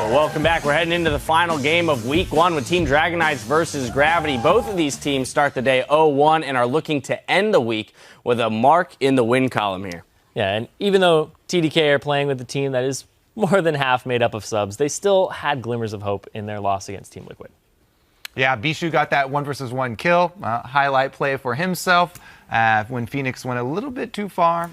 Well, welcome back. We're heading into the final game of Week 1 with Team Dragon Knights versus Gravity. Both of these teams start the day 0-1 and are looking to end the week with a mark in the win column here. Yeah, and even though TDK are playing with a team that is more than half made up of subs, they still had glimmers of hope in their loss against Team Liquid. Yeah, Bishu got that 1 versus 1 kill. Highlight play for himself when Phoenix went a little bit too far.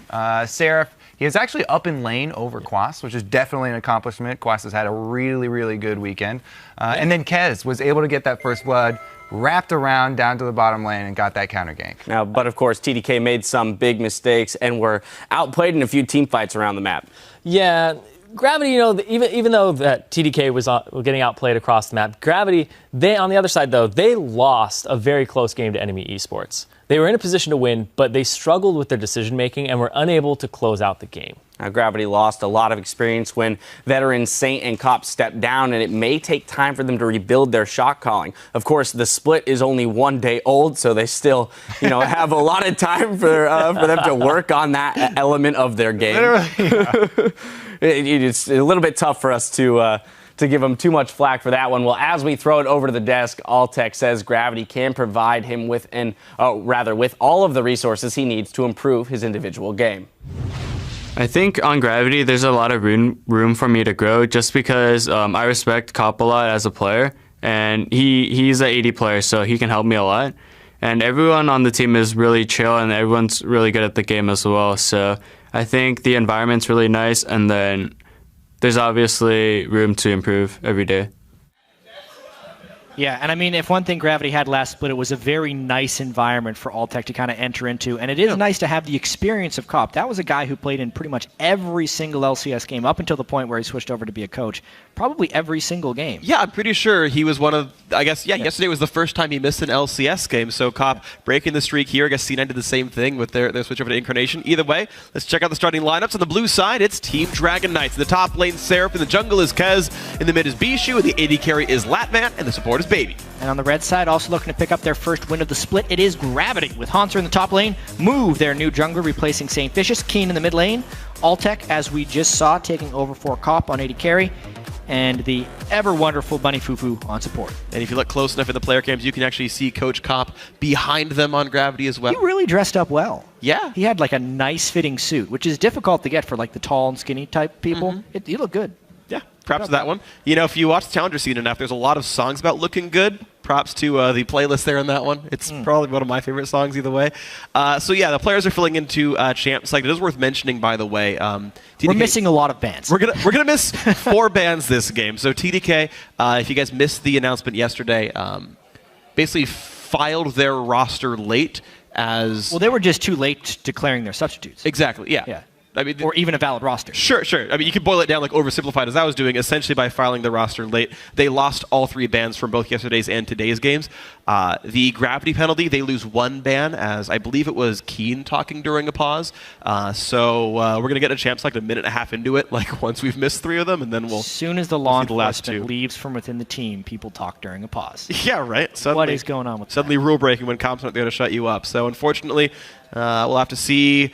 Seraph, he was actually up in lane over Quas, which is definitely an accomplishment. Quas has had a really, really good weekend. And then Kez was able to get that first blood, wrapped around down to the bottom lane and got that counter gank. Now, but of course, TDK made some big mistakes and were outplayed in a few team fights around the map. Yeah, Gravity, even though that TDK was getting outplayed across the map, Gravity, on the other side, though, they lost a very close game to enemy esports. They were in a position to win, but they struggled with their decision-making and were unable to close out the game. Now, Gravity lost a lot of experience when veterans Saint and Cop stepped down, and it may take time for them to rebuild their shot calling. Of course, the split is only 1 day old, so they still, have a lot of time for them to work on that element of their game. Literally, yeah. It's a little bit tough for us to give him too much flack for that one. Well, as we throw it over to the desk, Alltech says Gravity can provide him with with all of the resources he needs to improve his individual game. I think on Gravity, there's a lot of room for me to grow just because I respect Cop a lot as a player, and he's an 80 player, so he can help me a lot. And everyone on the team is really chill, and everyone's really good at the game as well. So I think the environment's really nice, and then there's obviously room to improve every day. Yeah, and I mean, if one thing Gravity had last split, it was a very nice environment for Alltech to kind of enter into, and it is nice to have the experience of Cop. That was a guy who played in pretty much every single LCS game up until the point where he switched over to be a coach. Probably every single game. Yeah, I'm pretty sure he was one of, yesterday was the first time he missed an LCS game, so Cop breaking the streak here. I guess C9 did the same thing with their switch over to Incarnation. Either way, let's check out the starting lineups. On the blue side, it's Team Dragon Knights. In the top lane, Seraph. In the jungle is Kez. In the mid is Bishu. And the AD carry is Latman. And the support is Baby. And on the red side, also looking to pick up their first win of the split, it is Gravity, with Hanser in the top lane, Move, their new jungler, replacing St. Vicious, Keen in the mid lane, Alltech, as we just saw, taking over for Cop on AD carry, and the ever-wonderful Bunny Fufu on support. And if you look close enough in the player cams, you can actually see Coach Cop behind them on Gravity as well. He really dressed up well. Yeah. He had like a nice-fitting suit, which is difficult to get for like the tall and skinny type people. He looked good. Yeah, props to that one. If you watch the Challenger scene enough, there's a lot of songs about looking good. Props to the playlist there on that one. It's probably one of my favorite songs either way. So yeah, the players are filling into champs. Like, it is worth mentioning, by the way. TDK, we're missing a lot of bands. We're gonna miss 4 bands this game. So TDK, if you guys missed the announcement yesterday, basically filed their roster late as... Well, they were just too late declaring their substitutes. Exactly. Yeah. I mean, or even a valid roster. Sure. I mean, you can boil it down like oversimplified as I was doing, essentially by filing the roster late. They lost all 3 bans from both yesterday's and today's games. The Gravity penalty, they lose 1 ban, as I believe it was Keen talking during a pause. So we're going to get a champ select a minute and a half into it, like once we've missed 3 of them, and then we'll... As soon as the law enforcement leaves from within the team, people talk during a pause. Yeah, right. Suddenly, what is going on with Suddenly rule breaking when comps aren't there to shut you up. So unfortunately, we'll have to see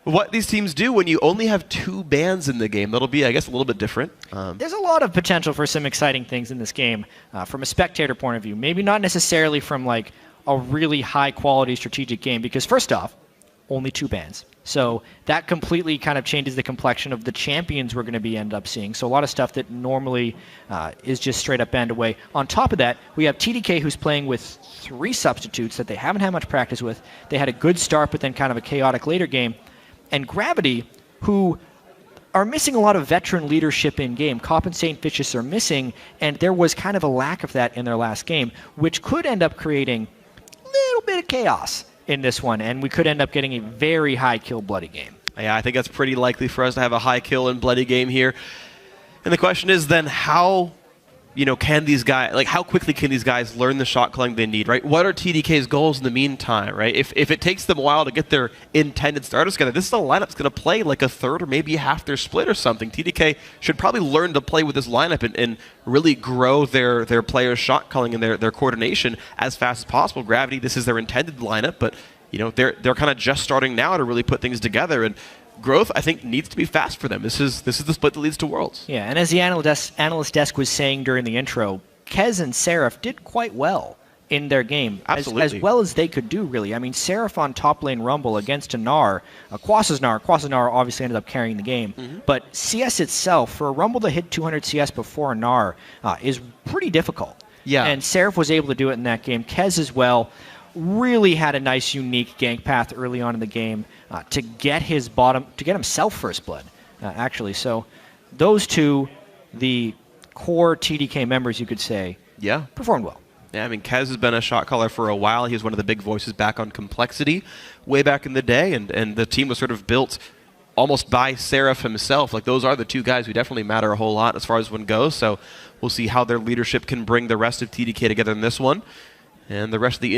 what these teams do when you only have 2 bans in the game. That'll be, I guess, a little bit different. There's a lot of potential for some exciting things in this game from a spectator point of view. Maybe not necessarily from like a really high-quality strategic game, because first off, only 2 bans. So that completely kind of changes the complexion of the champions we're going to end up seeing. So a lot of stuff that normally is just straight up banned away. On top of that, we have TDK, who's playing with 3 substitutes that they haven't had much practice with. They had a good start, but then kind of a chaotic later game. And Gravity, who are missing a lot of veteran leadership in-game. Cop and St. Vicious are missing, and there was kind of a lack of that in their last game, which could end up creating a little bit of chaos in this one, and we could end up getting a very high-kill bloody game. Yeah, I think that's pretty likely for us to have a high-kill and bloody game here. And the question is then how... can these guys, like, how quickly can these guys learn the shot calling they need, right? What are TDK's goals in the meantime, right? If it takes them a while to get their intended starters together, this is a lineup that's going to play like a third or maybe half their split or something. TDK should probably learn to play with this lineup and really grow their players' shot calling and their coordination as fast as possible. Gravity, this is their intended lineup, but they're kind of just starting now to really put things together. And growth, I think, needs to be fast for them. This is the split that leads to Worlds. Yeah, and as the analyst desk was saying during the intro, Kez and Seraph did quite well in their game. Absolutely. As well as they could do, really. I mean, Seraph on top lane Rumble against a Gnar, Quas's Gnar obviously ended up carrying the game. But CS itself, for a Rumble to hit 200 CS before a Gnar is pretty difficult. Yeah. And Seraph was able to do it in that game. Kez as well really had a nice, unique gank path early on in the game to get himself first blood, actually. So those two, the core TDK members, you could say, performed well. Yeah, I mean, Kez has been a shot caller for a while. He was one of the big voices back on Complexity way back in the day, and the team was sort of built almost by Seraph himself. Like, those are the two guys who definitely matter a whole lot as far as one goes, so we'll see how their leadership can bring the rest of TDK together in this one. And the rest of the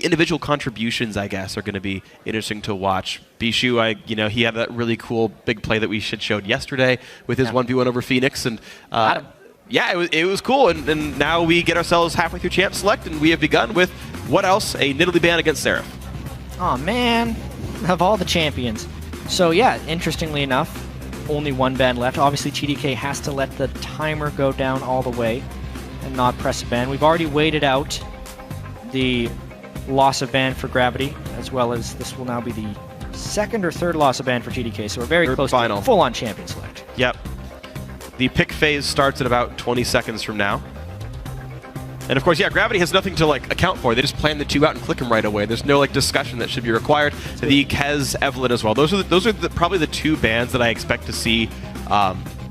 individual contributions, I guess, are going to be interesting to watch. Bishu, he had that really cool big play that we showed yesterday with his 1v1 over Phoenix, and it was cool. And now we get ourselves halfway through Champ Select, and we have begun with what else? A Nidalee ban against Seraph. Oh man, of all the champions. So yeah, interestingly enough, only one ban left. Obviously, TDK has to let the timer go down all the way and not press a ban. We've already waited out the loss of ban for Gravity, as well as this will now be the second or third loss of ban for TDK, so we're very close to full-on champion select. Yep. The pick phase starts in about 20 seconds from now. And of course, Gravity has nothing to account for. They just plan the two out and click them right away. There's no discussion that should be required. The Kez Evelyn as well. Those are probably the two bans that I expect to see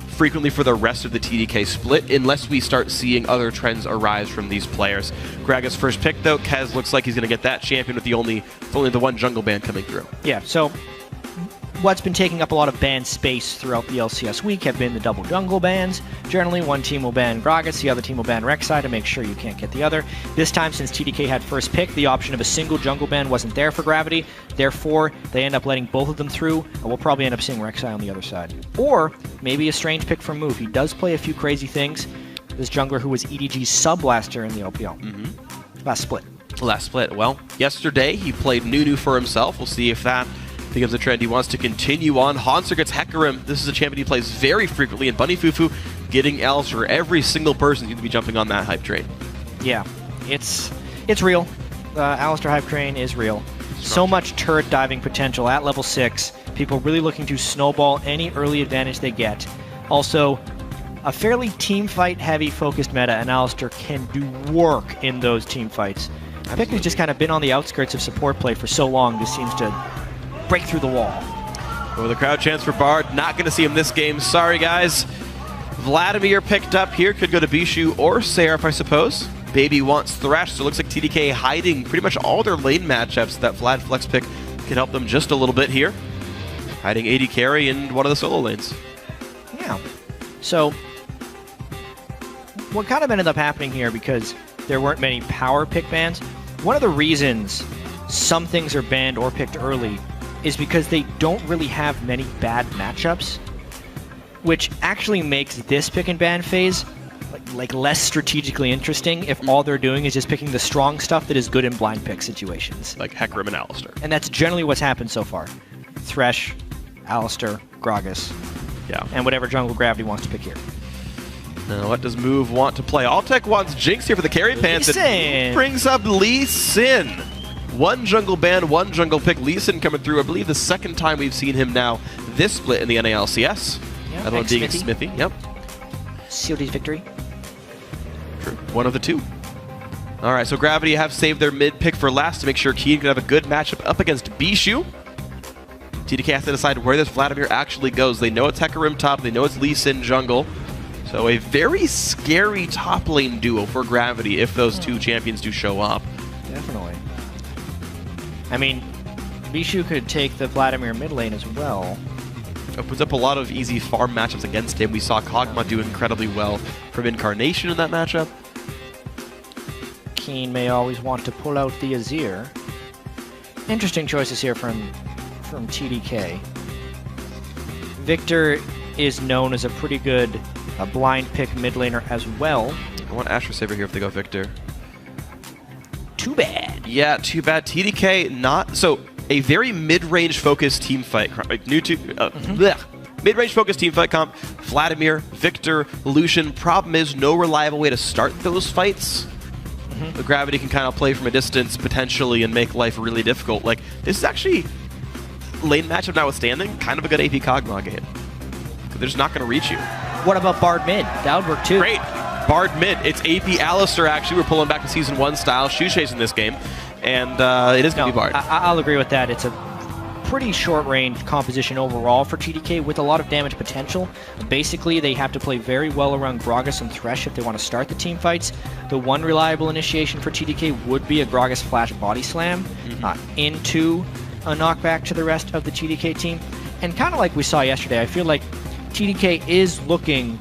frequently for the rest of the TDK split, unless we start seeing other trends arise from these players. Graga's first pick, though, Kez looks like he's going to get that champion with only the one jungle ban coming through. Yeah, so what's been taking up a lot of ban space throughout the LCS week have been the double jungle bans. Generally, one team will ban Gragas, the other team will ban Rek'Sai to make sure you can't get the other. This time, since TDK had first pick, the option of a single jungle ban wasn't there for Gravity. Therefore, they end up letting both of them through, and we'll probably end up seeing Rek'Sai on the other side. Or maybe a strange pick from Move. He does play a few crazy things. This jungler who was EDG's sub-blaster in the OPL. Last split. Well, yesterday he played Nunu for himself. We'll see if that becomes a trend he wants to continue on. Hanser gets Hecarim. This is a champion he plays very frequently, and Bunny Fufu getting Alistar. Every single person seems to be jumping on that hype train. Yeah, it's real. Alistar hype train is real. So much turret diving potential at level 6. People really looking to snowball any early advantage they get. Also, a fairly team fight heavy focused meta, and Alistar can do work in those team fights. Pick has just kind of been on the outskirts of support play for so long, just seems to break through the wall. Well, the crowd chants for Bard. Not going to see him this game. Sorry, guys. Vladimir picked up here. Could go to Bishu or Seraph, I suppose. Baby wants Thresh, so it looks like TDK hiding pretty much all their lane matchups. That Vlad flex pick can help them just a little bit here. Hiding AD carry in one of the solo lanes. Yeah. So, what kind of ended up happening here, because there weren't many power pick bans, one of the reasons some things are banned or picked early is because they don't really have many bad matchups, which actually makes this pick and ban phase like less strategically interesting if all they're doing is just picking the strong stuff that is good in blind pick situations. Like Hecarim and Alistar. And that's generally what's happened so far. Thresh, Alistar, Gragas, and whatever jungle Gravity wants to pick here. Now, what does Move want to play? Alltech wants Jinx here for the carry pants. It brings up Lee Sin. One jungle ban, one jungle pick. Lee Sin coming through. I believe the second time we've seen him now this split in the NA LCS. Yeah, that one being Smithy. Yep. COD's victory. True. One of the two. All right, so Gravity have saved their mid pick for last to make sure Keen can have a good matchup up against Bishu. TDK has to decide where this Vladimir actually goes. They know it's Hecarim top. They know it's Lee Sin jungle. So a very scary top lane duo for Gravity if those two champions do show up. Definitely. I mean, Bishu could take the Vladimir mid lane as well. It puts up a lot of easy farm matchups against him. We saw Kog'Maw do incredibly well from Incarnation in that matchup. Keen may always want to pull out the Azir. Interesting choices here from TDK. Victor is known as a pretty good blind pick mid laner as well. I want Asher Saber here if they go Victor. Too bad. Yeah, too bad. TDK not... So, a very mid-range focused team fight. Mid-range focused team fight comp. Vladimir, Victor, Lucian. Problem is, no reliable way to start those fights. The Gravity can kind of play from a distance potentially and make life really difficult. Like, this is actually, lane matchup notwithstanding, kind of a good AP Kog'Maw game. They're just not going to reach you. What about Bard mid? That would work too. Great. Bard mid. It's AP Alistair, actually. We're pulling back to Season 1 style. Shoe chase in this game. And it is going to be Bard. I'll agree with that. It's a pretty short-range composition overall for TDK with a lot of damage potential. Basically, they have to play very well around Gragas and Thresh if they want to start the team fights. The one reliable initiation for TDK would be a Gragas flash body slam into a knockback to the rest of the TDK team. And kind of like we saw yesterday, I feel like TDK is looking...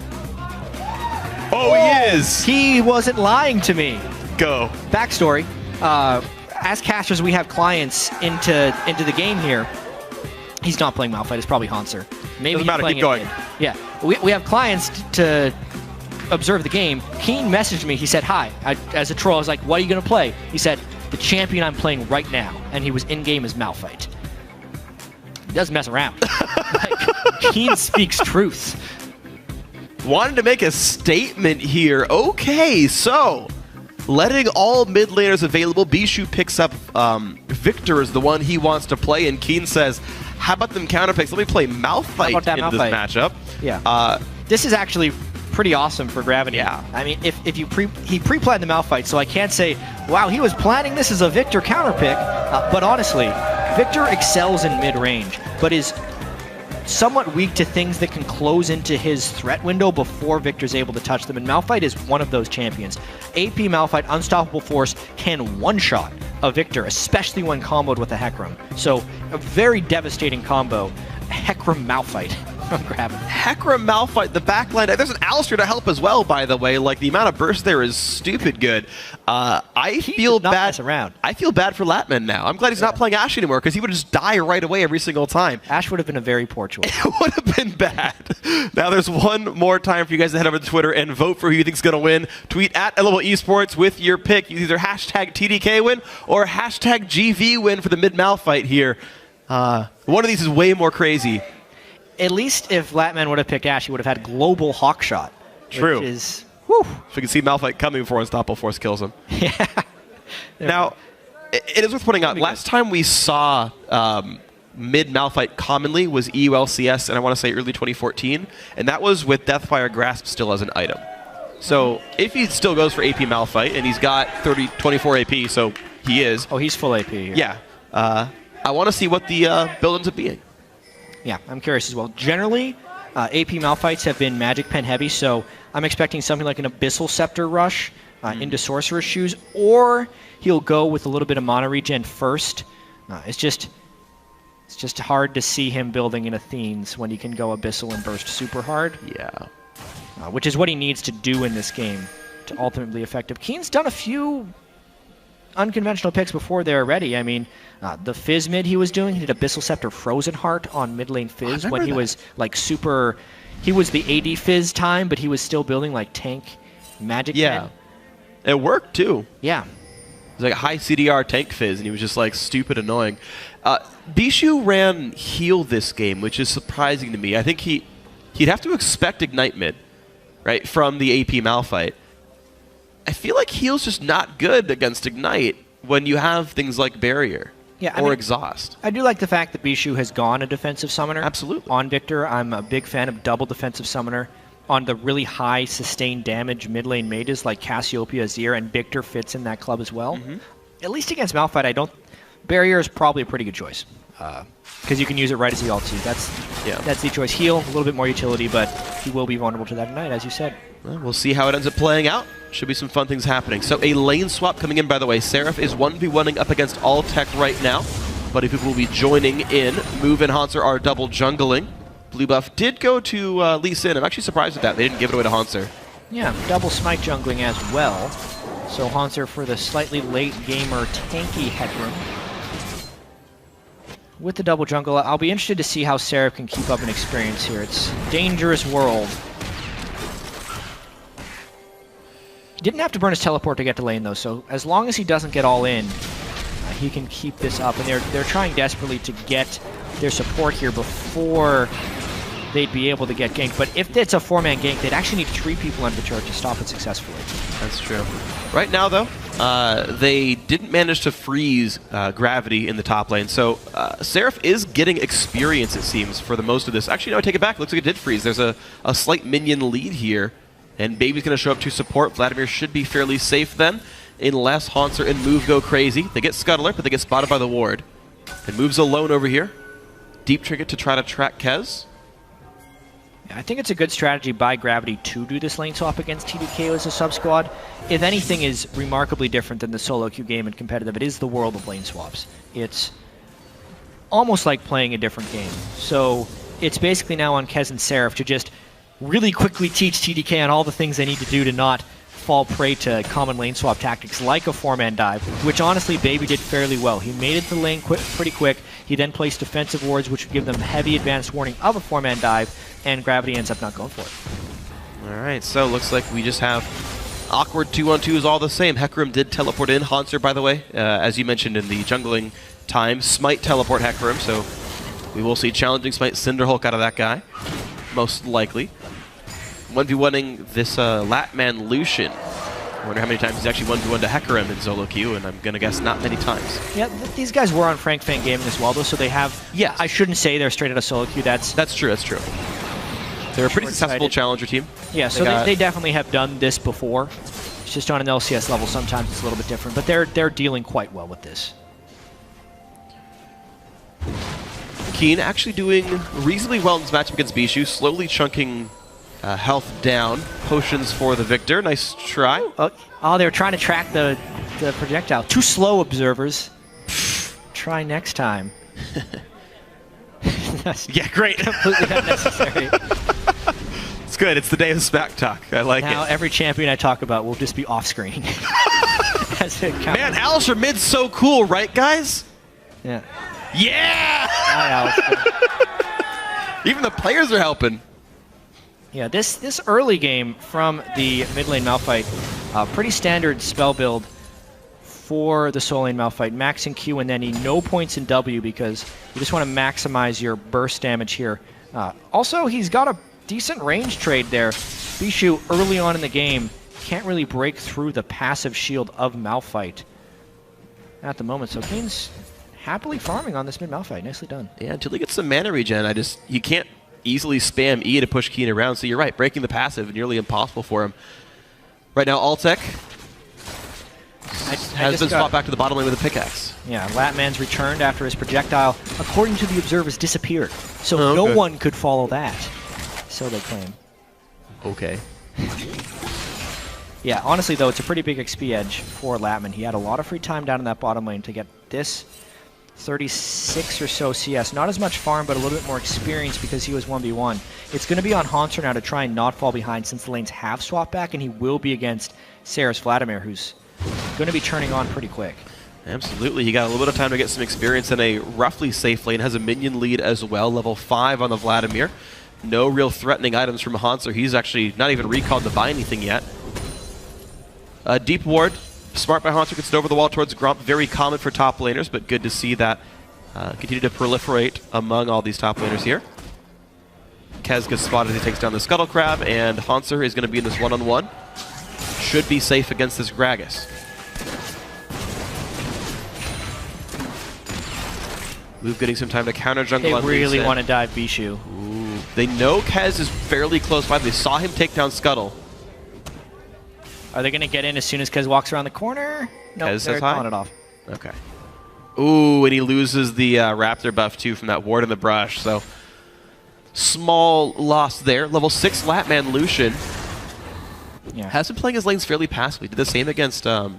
Oh, he is! He wasn't lying to me. Go. Backstory. As casters, we have clients into the game here. He's not playing Malphite. It's probably Hanser. Maybe Doesn't matter. Keep going. Yeah. We have clients to observe the game. Keen messaged me. He said, hi. As a troll, I was like, what are you going to play? He said, the champion I'm playing right now. And he was in-game as Malphite. He doesn't mess around. Keen speaks truth. Wanted to make a statement here. Okay, so letting all mid laners available, Bishu picks up Victor as the one he wants to play, and Keen says, how about them counter picks? Let me play Malphite into this matchup. Yeah. This is actually pretty awesome for Gravity. Yeah. I mean, if he pre-planned the Malphite, so I can't say, wow, he was planning this as a Victor counter pick. But honestly, Victor excels in mid-range, but is somewhat weak to things that can close into his threat window before Victor's able to touch them, and Malphite is one of those champions. AP Malphite, Unstoppable Force, can one-shot a Victor, especially when comboed with a Hecarim. So, a very devastating combo. Hecarim Malphite from Gravity. Hecarim Malphite, the backline. There's an Alistair to help as well, by the way. Like, the amount of burst there is stupid good. I feel bad. I feel bad for Latman now. I'm glad he's not playing Ashe anymore, because he would just die right away every single time. Ashe would have been a very poor choice. It would have been bad. Now there's one more time for you guys to head over to Twitter and vote for who you think is going to win. Tweet at LOL Esports with your pick. Use either hashtag TDK win or hashtag GV win for the mid Malphite here. One of these is way more crazy. At least if Latman would have picked Ashe, he would have had global Hawkshot. True. Which is, whew. So we can see Malphite coming before Unstoppable Force kills him. Yeah. Now, it is worth pointing out, last time we saw mid Malphite commonly was EU LCS, and I want to say early 2014, and that was with Deathfire Grasp still as an item. So if he still goes for AP Malphite, and he's got 24 AP, so he is. Oh, he's full AP here. Yeah. I want to see what the build ends up being. Yeah, I'm curious as well. Generally, AP Malphites have been Magic Pen heavy, so I'm expecting something like an Abyssal Scepter rush into Sorcerer's Shoes, or he'll go with a little bit of mana regen first. It's just hard to see him building in Athenes when he can go Abyssal and burst super hard. Yeah. Which is what he needs to do in this game to ultimately be effective. Keen's done a few unconventional picks before they're ready. I mean, the Fizz mid he was doing, he did Abyssal Scepter Frozen Heart on mid lane Fizz when he was like super. He was the AD Fizz time, but he was still building like tank Magic. Yeah, it worked too. Yeah, it was like a high CDR tank Fizz, and he was just like stupid annoying. Bishu ran heal this game, which is surprising to me. I think he'd have to expect Ignite mid, right, from the AP Malphite. I feel like heal's just not good against Ignite when you have things like Barrier or Exhaust. I do like the fact that Bishu has gone a defensive summoner. Absolutely. On Victor, I'm a big fan of double defensive summoner. On the really high sustained damage mid lane mages like Cassiopeia, Azir, and Victor fits in that club as well. At least against Malphite, Barrier is probably a pretty good choice. Because you can use it right as the ulti. That's the choice. Heal, a little bit more utility, but he will be vulnerable to that Ignite, as you said. Well, we'll see how it ends up playing out. Should be some fun things happening. So a lane swap coming in, by the way. Seraph is 1v1ing up against all tech right now. Buddy people will be joining in. Move and Hanser are double jungling. Blue buff did go to Lee Sin. I'm actually surprised at that. They didn't give it away to Hanser. Yeah, double smite jungling as well. So Hanser for the slightly late gamer tanky Hecarim. With the double jungle, I'll be interested to see how Seraph can keep up an experience here. It's a dangerous world. Didn't have to burn his teleport to get to lane though, so as long as he doesn't get all in, he can keep this up. And they're trying desperately to get their support here before they'd be able to get ganked. But if it's a 4-man gank, they'd actually need 3 people under the turret to stop it successfully. That's true. Right now, though, they didn't manage to freeze Gravity in the top lane. So Seraph is getting experience, it seems, for the most of this. Actually, no, I take it back. Looks like it did freeze. There's a slight minion lead here. And Baby's going to show up to support. Vladimir should be fairly safe then, unless Haunter and Move go crazy. They get Scuttler, but they get spotted by the ward. And Move's alone over here. Deep Trinket to try to track Kez. I think it's a good strategy by Gravity to do this lane swap against TDK as a sub-squad. If anything is remarkably different than the solo queue game in competitive, it is the world of lane swaps. It's almost like playing a different game. So it's basically now on Kez and Seraph to just really quickly teach TDK on all the things they need to do to not fall prey to common lane swap tactics like a 4-man dive, which honestly Baby did fairly well. He made it to the lane pretty quick. He then placed defensive wards, which would give them heavy advanced warning of a 4-man dive, and Gravity ends up not going for it. All right, so looks like we just have awkward 2-on-2s all the same. Hecarim did teleport in. Haunter, by the way, as you mentioned in the jungling time, Smite teleport Hecarim, so we will see challenging Smite Cinderhulk out of that guy, most likely. 1v1ing this Latman Lucian. I wonder how many times he's actually 1v1 to Hecarim in solo queue, and I'm going to guess not many times. Yeah, these guys were on Frank Fan Gaming as well, though, so they have... Yes. I shouldn't say they're straight out of solo queue. That's true, that's true. They're a pretty successful challenger team. Yeah, so they definitely have done this before. It's just on an LCS level, sometimes it's a little bit different, but they're dealing quite well with this. Keen actually doing reasonably well in this matchup against Bishu, slowly chunking health down. Potions for the victor. Nice try. Oh, they were trying to track the projectile. Too slow, observers. Try next time. Yeah, great. Completely unnecessary. It's good. It's the day of smack talk. I like it. Now every champion I talk about will just be off-screen. Man, Alisher mid's so cool, right, guys? Yeah. Yeah! Hi, Alisher. Even the players are helping. Yeah, this early game from the mid lane Malphite, pretty standard spell build for the solo lane Malphite. Max in Q and then no points in W because you just want to maximize your burst damage here. Also, he's got a decent range trade there. Bishu early on in the game can't really break through the passive shield of Malphite at the moment. So Kane's happily farming on this mid Malphite. Nicely done. Yeah, until he gets some mana regen, you can't easily spam E to push Keen around, so you're right, breaking the passive nearly impossible for him. Right now, Altek has been swapped back to the bottom lane with a pickaxe. Yeah, Latman's returned after his projectile, according to the observers, disappeared. So no one could follow that. So they claim. Okay. Yeah, honestly though, it's a pretty big XP edge for Latman. He had a lot of free time down in that bottom lane to get this 36 or so CS. Not as much farm, but a little bit more experience because he was 1v1. It's going to be on Haunter now to try and not fall behind since the lanes have swapped back, and he will be against Sarah's Vladimir, who's going to be turning on pretty quick. Absolutely. He got a little bit of time to get some experience in a roughly safe lane. Has a minion lead as well, level 5 on the Vladimir. No real threatening items from Haunter. He's actually not even recalled to buy anything yet. Deep ward. Smart by Haunter, gets it over the wall towards Gromp. Very common for top laners, but good to see that continue to proliferate among all these top laners here. Kez gets spotted as he takes down the Scuttle Crab, and Haunter is going to be in this one-on-one. Should be safe against this Gragas. Move getting some time to counter jungle. They really want to dive Bishu. Ooh. They know Kez is fairly close by. They saw him take down Scuttle. Are they going to get in as soon as Kez walks around the corner? No, nope, they're calling it off. Okay. Ooh, and he loses the Raptor buff too from that ward in the brush. So small loss there. Level 6 Latman Lucian has been playing his lanes fairly passively. Did the same against the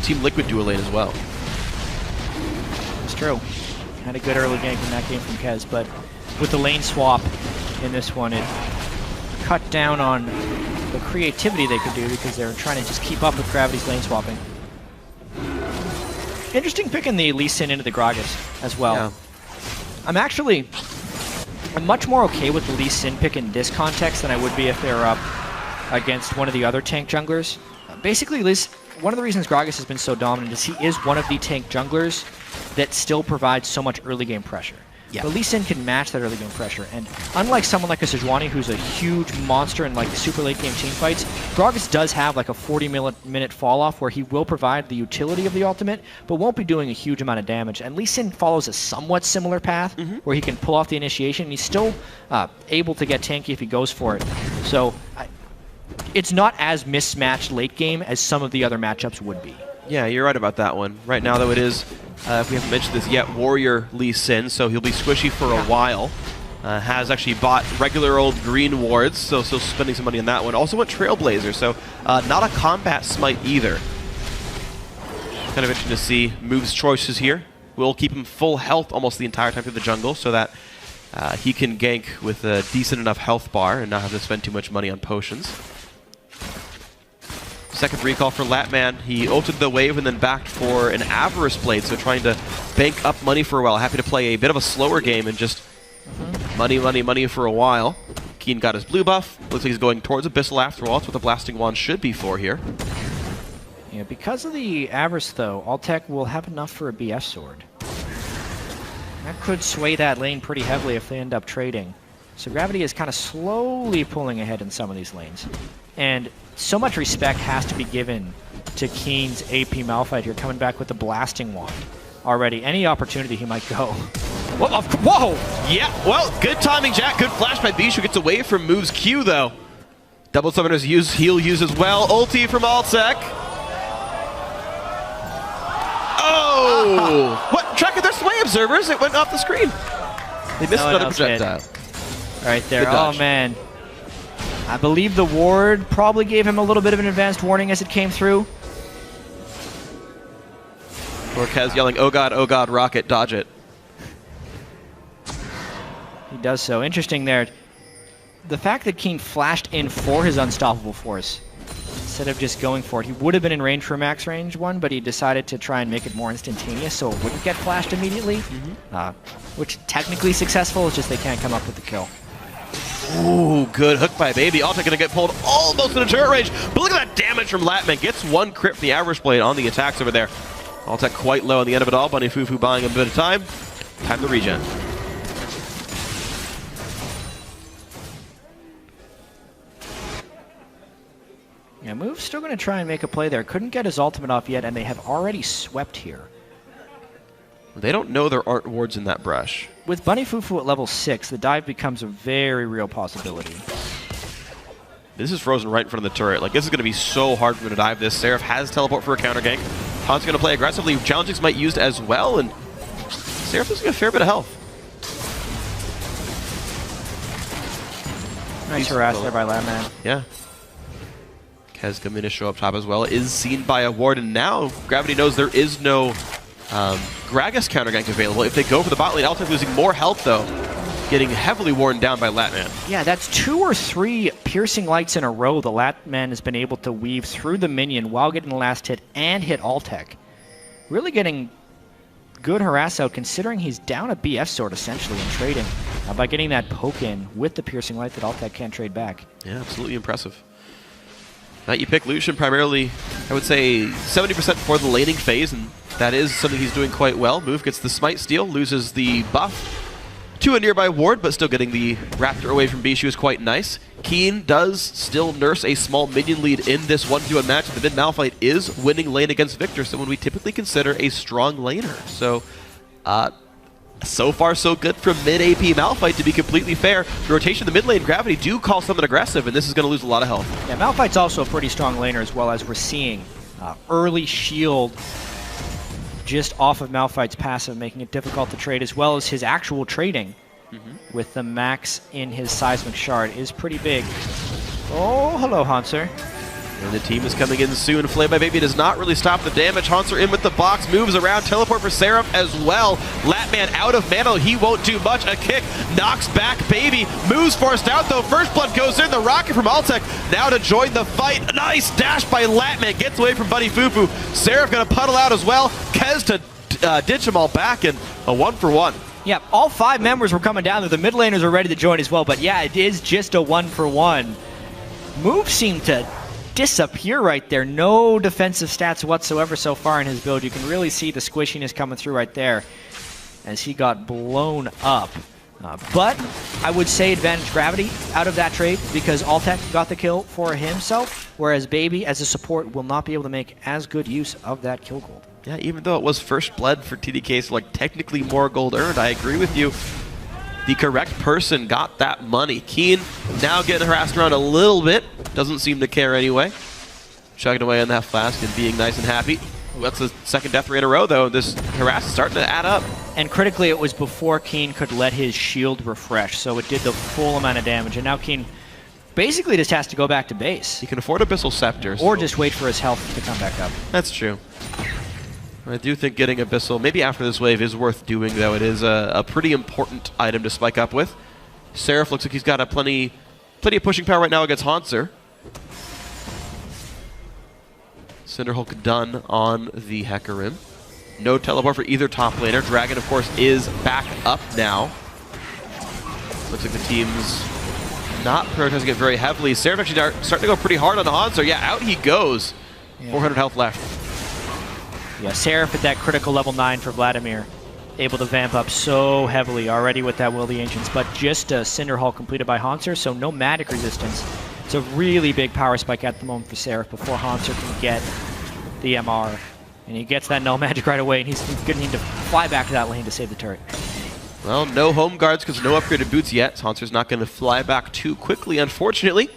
Team Liquid duo lane as well. It's true. Had a good early gank in that game from Kez, but with the lane swap in this one, it cut down on the creativity they could do because they're trying to just keep up with Gravity's lane swapping. Interesting picking the Lee Sin into the Gragas as well. Yeah. I'm much more okay with the Lee Sin pick in this context than I would be if they were up against one of the other tank junglers. Basically, one of the reasons Gragas has been so dominant is he is one of the tank junglers that still provides so much early game pressure. Yeah. But Lee Sin can match that early game pressure, and unlike someone like a Sejuani who's a huge monster in like super late game team fights, Gragas does have like a 40-minute fall off where he will provide the utility of the ultimate, but won't be doing a huge amount of damage. And Lee Sin follows a somewhat similar path where he can pull off the initiation, and he's still able to get tanky if he goes for it. So it's not as mismatched late game as some of the other matchups would be. Yeah, you're right about that one. Right now, though, it is, if we haven't mentioned this yet, Warrior Lee Sin, so he'll be squishy for a while. Has actually bought regular old green wards, so still spending some money on that one. Also went Trailblazer, so not a combat smite either. Kind of interesting to see Move's choices here. Will keep him full health almost the entire time through the jungle, so that he can gank with a decent enough health bar and not have to spend too much money on potions. Second recall for Latman. He ulted the wave and then backed for an Avarice Blade, so trying to bank up money for a while. Happy to play a bit of a slower game and just money for a while. Keen got his blue buff. Looks like he's going towards Abyssal after all. That's what the Blasting Wand should be for here. Yeah, because of the Avarice, though, Altec will have enough for a BF sword. That could sway that lane pretty heavily if they end up trading. So Gravity is kind of slowly pulling ahead in some of these lanes. And so much respect has to be given to Keen's AP Malphite here, coming back with the Blasting Wand already. Any opportunity he might go. Whoa! Yeah, well, good timing, Jack. Good flash by Bishu. Gets away from Move's Q, though. Double Summoner's heal use as well. Ulti from Altsec. Oh! What? Tracker, they're sway observers. It went off the screen. They missed another projectile. Right there. Oh, man. I believe the ward probably gave him a little bit of an advanced warning as it came through. Kez yelling, oh god, rocket, dodge it. He does so. Interesting there. The fact that Keen flashed in for his Unstoppable Force, instead of just going for it, he would have been in range for a max range one, but he decided to try and make it more instantaneous so it wouldn't get flashed immediately. Which technically successful, it's just they can't come up with the kill. Ooh, good hook by Baby. Alta gonna get pulled almost in a turret range, but look at that damage from Latman. Gets one crit from the Avarice Blade on the attacks over there. Alta quite low on the end of it all. Bunny Fufu buying a bit of time. Time to regen. Yeah, Move's still going to try and make a play there. Couldn't get his ultimate off yet, and they have already swept here. They don't know there aren't wards in that brush. With Bunny Fufu at level 6, the dive becomes a very real possibility. This is frozen right in front of the turret. Like, this is going to be so hard for him to dive this. Seraph has teleport for a counter gank. Han's going to play aggressively. Challengings might used as well, and Seraph losing a fair bit of health. Nice harass there by Latman. Yeah. Kez coming to show up top as well. Is seen by a ward, and now Gravity knows there is no Gragas counter gank available. If they go for the bot lane, Altec losing more health, though. Getting heavily worn down by Latman. Yeah, that's 2 or 3 piercing lights in a row the Latman has been able to weave through the minion while getting the last hit and hit Altec. Really getting good harass out, considering he's down a BF sword essentially in trading by getting that poke in with the piercing light that Altec can't trade back. Yeah, absolutely impressive. Now you pick Lucian primarily, I would say 70% for the laning phase, and that is something he's doing quite well. Move gets the smite steal, loses the buff to a nearby ward, but still getting the Raptor away from Bishu is quite nice. Keen does still nurse a small minion lead in this 1v1 match. The mid Malphite is winning lane against Victor, someone we typically consider a strong laner. So, so far so good from mid AP Malphite, to be completely fair. The rotation of the mid lane, Gravity do call something aggressive, and this is going to lose a lot of health. Yeah, Malphite's also a pretty strong laner, as well as we're seeing early shield just off of Malphite's passive, making it difficult to trade, as well as his actual trading with the max in his Seismic Shard is pretty big. Oh, hello, Hanser. And the team is coming in soon. Flay by Baby does not really stop the damage. Hanser in with the box, moves around, teleport for Seraph as well. Latman out of mana, he won't do much. A kick knocks back Baby, moves forced out though. First blood goes in, the rocket from Altec now to join the fight. Nice dash by Latman, gets away from Bunny Fufu. Seraph gonna puddle out as well. Kez to ditch them all back, and a 1-for-1. Yeah, all 5 members were coming down there. The mid laners are ready to join as well, but yeah, it is just a 1-for-1. Move seemed to disappear right there. No defensive stats whatsoever so far in his build. You can really see the squishiness coming through right there as he got blown up. But I would say advantage Gravity out of that trade because Altec got the kill for himself, whereas Baby, as a support, will not be able to make as good use of that kill gold. Yeah, even though it was first blood for TDK, so like technically more gold earned, I agree with you. The correct person got that money. Keen now getting harassed around a little bit. Doesn't seem to care anyway. Chugging away on that flask and being nice and happy. That's the second death ray in a row, though. This harass is starting to add up. And critically, it was before Keen could let his shield refresh, so it did the full amount of damage. And now Keen basically just has to go back to base. He can afford Abyssal Scepter. Or just wait for his health to come back up. That's true. I do think getting Abyssal, maybe after this wave, is worth doing, though. It is a pretty important item to spike up with. Seraph looks like he's got a plenty of pushing power right now against Hanser. Cinderhulk done on the Hecarim. No teleport for either top laner. Dragon, of course, is back up now. Looks like the team's not prioritizing it very heavily. Seraph actually starting to go pretty hard on Hanser. Yeah, out he goes. Yeah. 400 health left. Yeah, Seraph at that critical level 9 for Vladimir. Able to vamp up so heavily already with that Will of the Ancients, but just a Cinderhulk completed by Hanser, so no magic resistance. It's a really big power spike at the moment for Seraph before Hanser can get the MR. And he gets that no magic right away, and he's going to need to fly back to that lane to save the turret. Well, no home guards because no upgraded boots yet. Hanser's not going to fly back too quickly, unfortunately.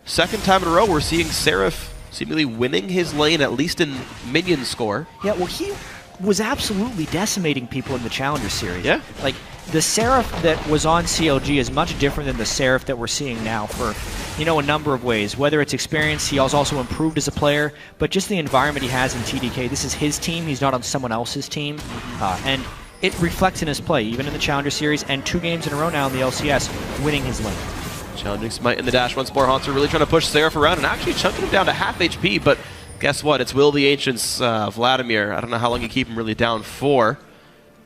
Second time in a row we're seeing Seraph seemingly winning his lane, at least in minion score. Yeah, well, he was absolutely decimating people in the Challenger Series. Yeah. Like, the Seraph that was on CLG is much different than the Seraph that we're seeing now for, you know, a number of ways. Whether it's experience, he has also improved as a player, but just the environment he has in TDK. This is his team, he's not on someone else's team. And it reflects in his play, even in the Challenger Series, and 2 games in a row now in the LCS, winning his lane. Challenging Smite in the dash once more. Hanser really trying to push Seraph around and actually chunking him down to half HP, but guess what? It's Will the Ancients, Vladimir. I don't know how long you keep him really down for,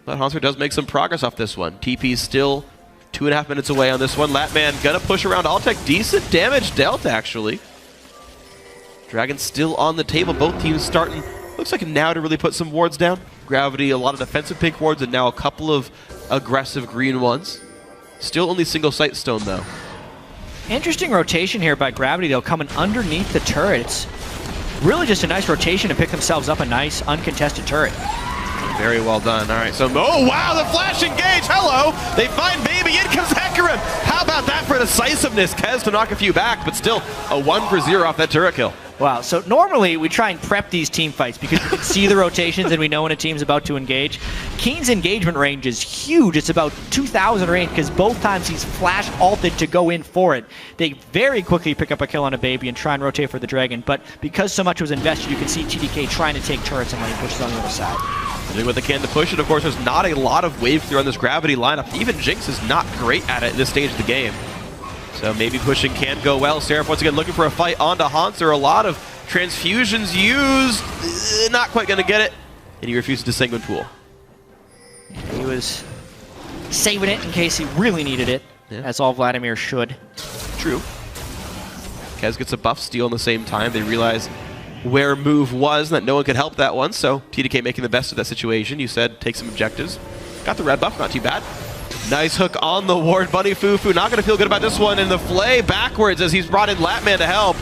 but Hanser does make some progress off this one. TP's still 2.5 minutes away on this one. Latman gonna push around Altec. Decent damage dealt, actually. Dragon still on the table. Both teams starting, looks like now to really put some wards down. Gravity, a lot of defensive pink wards, and now a couple of aggressive green ones. Still only single sight stone, though. Interesting rotation here by Gravity, though, coming underneath the turret. It's really just a nice rotation to pick themselves up a nice, uncontested turret. Very well done. All right, so, oh, wow, the flash engage. Hello. They find Baby. In comes Hecarim. How about that for decisiveness? Kez to knock a few back, but still a 1-for-0 off that turret kill. Wow, so normally we try and prep these team fights because we can see the rotations and we know when a team's about to engage. Keen's engagement range is huge. It's about 2,000 range because both times he's flash ulted to go in for it. They very quickly pick up a kill on a Baby and try and rotate for the Dragon, but because so much was invested, you can see TDK trying to take turrets and lane pushes on the other side. Doing what they can to push it. Of course, there's not a lot of wave clear on this Gravity lineup. Even Jinx is not great at it at this stage of the game. So maybe pushing can go well. Seraph once again looking for a fight onto Hanser. A lot of transfusions used. Not quite going to get it. And he refuses to Sanguine Pool. He was saving it in case he really needed it, as all Vladimir should. True. Kez gets a buff steal in the same time. They realize where move was and that no one could help that one. So TDK making the best of that situation. You said take some objectives. Got the red buff, not too bad. Nice hook on the ward. Bunny Fufu not going to feel good about this one. And the flay backwards as he's brought in Latman to help.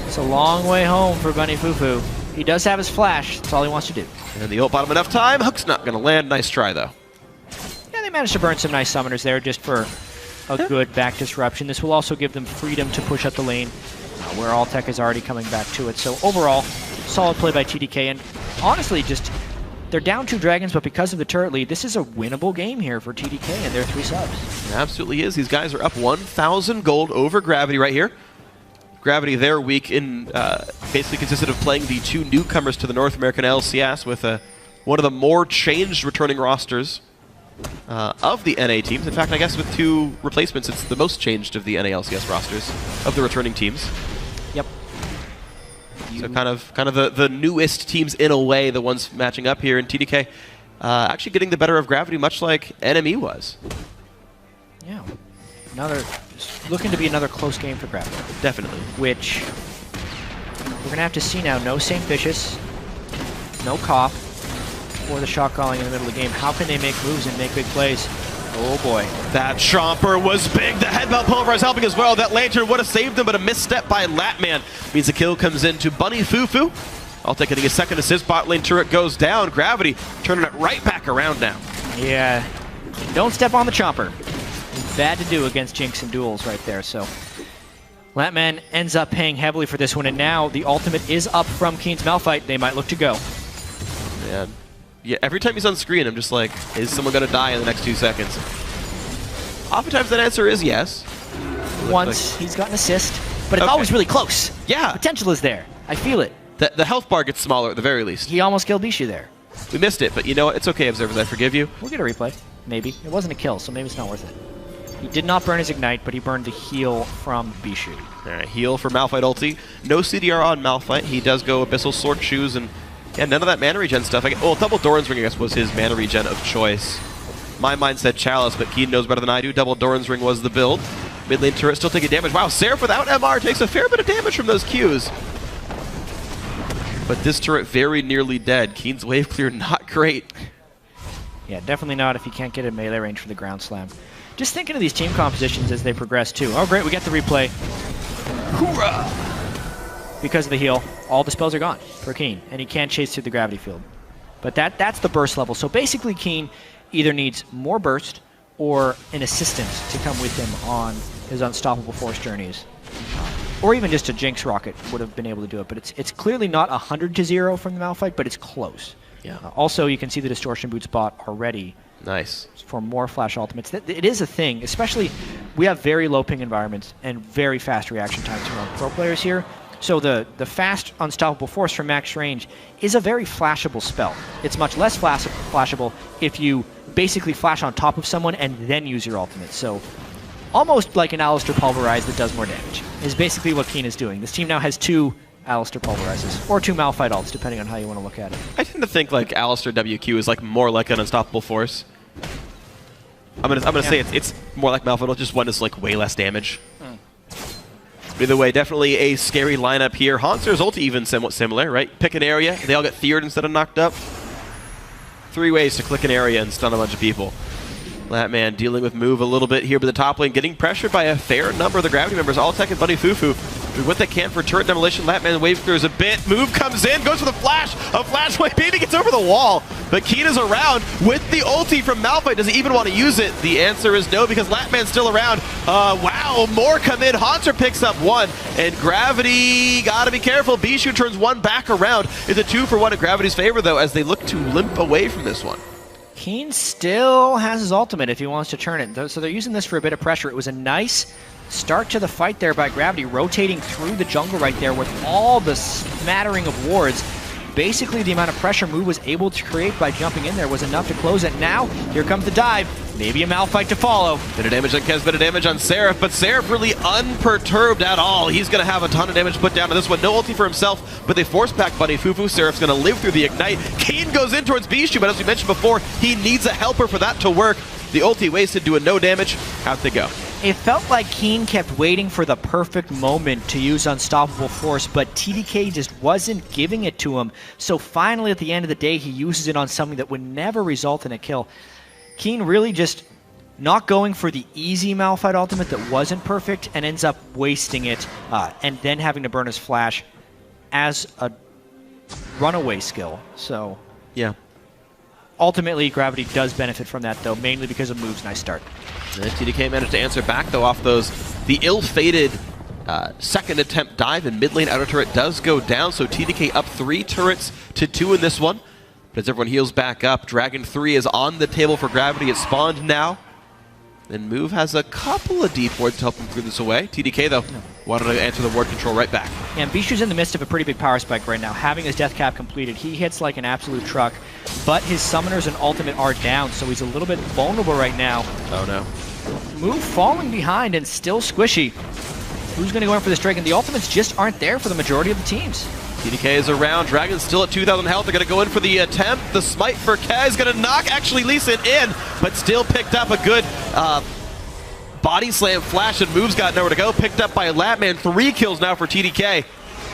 It's a long way home for Bunny Fufu. He does have his flash. That's all he wants to do. And the ult bought him enough time. Hook's not going to land. Nice try, though. Yeah, they managed to burn some nice summoners there just for a good back disruption. This will also give them freedom to push up the lane where Altec is already coming back to it. So overall, solid play by TDK. And honestly, just they're down 2 dragons, but because of the turret lead, this is a winnable game here for TDK and their 3 subs. It absolutely is. These guys are up 1,000 gold over Gravity right here. Gravity their week in basically consisted of playing the 2 newcomers to the North American LCS with one of the more changed returning rosters of the NA teams. In fact, I guess with 2 replacements, it's the most changed of the NA LCS rosters of the returning teams. Yep. So kind of the newest teams in a way, the ones matching up here in TDK, actually getting the better of Gravity, much like NME was. Yeah. Looking to be another close game for Gravity. Definitely. Which We're going to have to see now, no St. Vicious, no Cop, or the shot calling in the middle of the game. How can they make moves and make big plays? Oh boy. That Chomper was big. The headbutt pulverize helping as well. That Lantern would have saved him, but a misstep by Latman means the kill comes into Bunny Fufu. I'll take getting a second assist. Bot lane turret goes down. Gravity turning it right back around now. Yeah. Don't step on the Chomper. Bad to do against Jinx and duels right there. So Latman ends up paying heavily for this one, and now the ultimate is up from Keen's Malphite. They might look to go. Yeah, every time he's on screen, I'm just like, is someone going to die in the next 2 seconds? Oftentimes that answer is yes. Once he's got an assist, but it's always really close. Yeah. Potential is there. I feel it. The health bar gets smaller at the very least. He almost killed Bishu there. We missed it, but you know what? It's okay, Observers. I forgive you. We'll get a replay. Maybe. It wasn't a kill, so maybe it's not worth it. He did not burn his Ignite, but he burned the heal from Bishu. All right, heal for Malphite ulti. No CDR on Malphite. He does go Abyssal Sword Shoes, and yeah, none of that mana regen stuff. Well, Double Doran's Ring, I guess, was his mana regen of choice. My mind said Chalice, but Keen knows better than I do. Double Doran's Ring was the build. Mid lane turret still taking damage. Wow, Seraph without MR takes a fair bit of damage from those Qs. But this turret very nearly dead. Keen's wave clear not great. Yeah, definitely not if you can't get in melee range for the ground slam. Just thinking of these team compositions as they progress too. Oh great, we get the replay. Hoorah! Because of the heal, all the spells are gone for Keen, and he can't chase through the gravity field. But that's the burst level. So basically Keen either needs more burst or an assistant to come with him on his unstoppable force journeys. Or even just a Jinx rocket would have been able to do it. But it's clearly not 100-0 from the Malphite, but it's close. Yeah. Also, you can see the Distortion Boot spot already. Nice. For more flash ultimates. It is a thing, especially we have very low ping environments and very fast reaction times from our pro players here. So the fast unstoppable force from max range is a very flashable spell. It's much less flashable if you basically flash on top of someone and then use your ultimate. So almost like an Alistair Pulverize that does more damage is basically what Keen is doing. This team now has 2 Alistair Pulverizes, or 2 Malphite ults, depending on how you want to look at it. I tend to think like Alistair WQ is like more like an unstoppable force. I'm gonna say it's more like Malphite ult, just one is like way less damage. Either way, definitely a scary lineup here. Haunter's ulti even somewhat similar, right? Pick an area, they all get feared instead of knocked up. 3 ways to click an area and stun a bunch of people. Latman dealing with move a little bit here, but the top lane getting pressured by a fair number of the Gravity members. All tech and Bunny Fufu doing what they can for turret demolition. Latman wave clears a bit. Move comes in, goes for the flash. A flash wave, maybe gets over the wall. But Keen is around with the ulti from Malphite. Does he even want to use it? The answer is no, because Latman's still around. Wow, more come in. Haunter picks up 1, and Gravity gotta be careful. Bishu turns 1 back around. It's a 2 for 1 in Gravity's favor, though, as they look to limp away from this one. Keen still has his ultimate if he wants to turn it. So they're using this for a bit of pressure. It was a nice start to the fight there by Gravity, rotating through the jungle right there with all the smattering of wards. Basically, the amount of pressure Mood was able to create by jumping in there was enough to close it. Now, here comes the dive. Maybe a Malphite to follow. Bit of damage on Kez, bit of damage on Seraph, but Seraph really unperturbed at all. He's going to have a ton of damage put down to this one. No ulti for himself, but they force back Bunny Fufu. Seraph's going to live through the Ignite. Keen goes in towards Bishu, but as we mentioned before, he needs a helper for that to work. The ulti wasted, doing no damage. Out they go. It felt like Keen kept waiting for the perfect moment to use Unstoppable Force, but TDK just wasn't giving it to him. So finally, at the end of the day, he uses it on something that would never result in a kill. Keen really just not going for the easy Malphite ultimate that wasn't perfect and ends up wasting it and then having to burn his flash as a runaway skill. So yeah. Ultimately, Gravity does benefit from that, though, mainly because of Move's nice start. And TDK managed to answer back, though, off the ill-fated second attempt dive, and mid lane outer turret does go down, so TDK up 3 turrets to 2 in this one. But as everyone heals back up, Dragon 3 is on the table for Gravity. It's spawned now. And Move has a couple of deep wards to help him through this away. TDK, though, wanted to answer the ward control right back. And Bishu's in the midst of a pretty big power spike right now. Having his death cap completed, he hits like an absolute truck. But his summoners and ultimate are down, so he's a little bit vulnerable right now. Oh, no. Move falling behind and still squishy. Who's going to go in for this Dragon? The ultimates just aren't there for the majority of the teams. TDK is around. Dragon's still at 2,000 health. They're going to go in for the attempt. The smite for Kaz going to knock actually Lee Sin in, but still picked up a good body slam flash, and Move's got nowhere to go. Picked up by Latman. 3 kills now for TDK.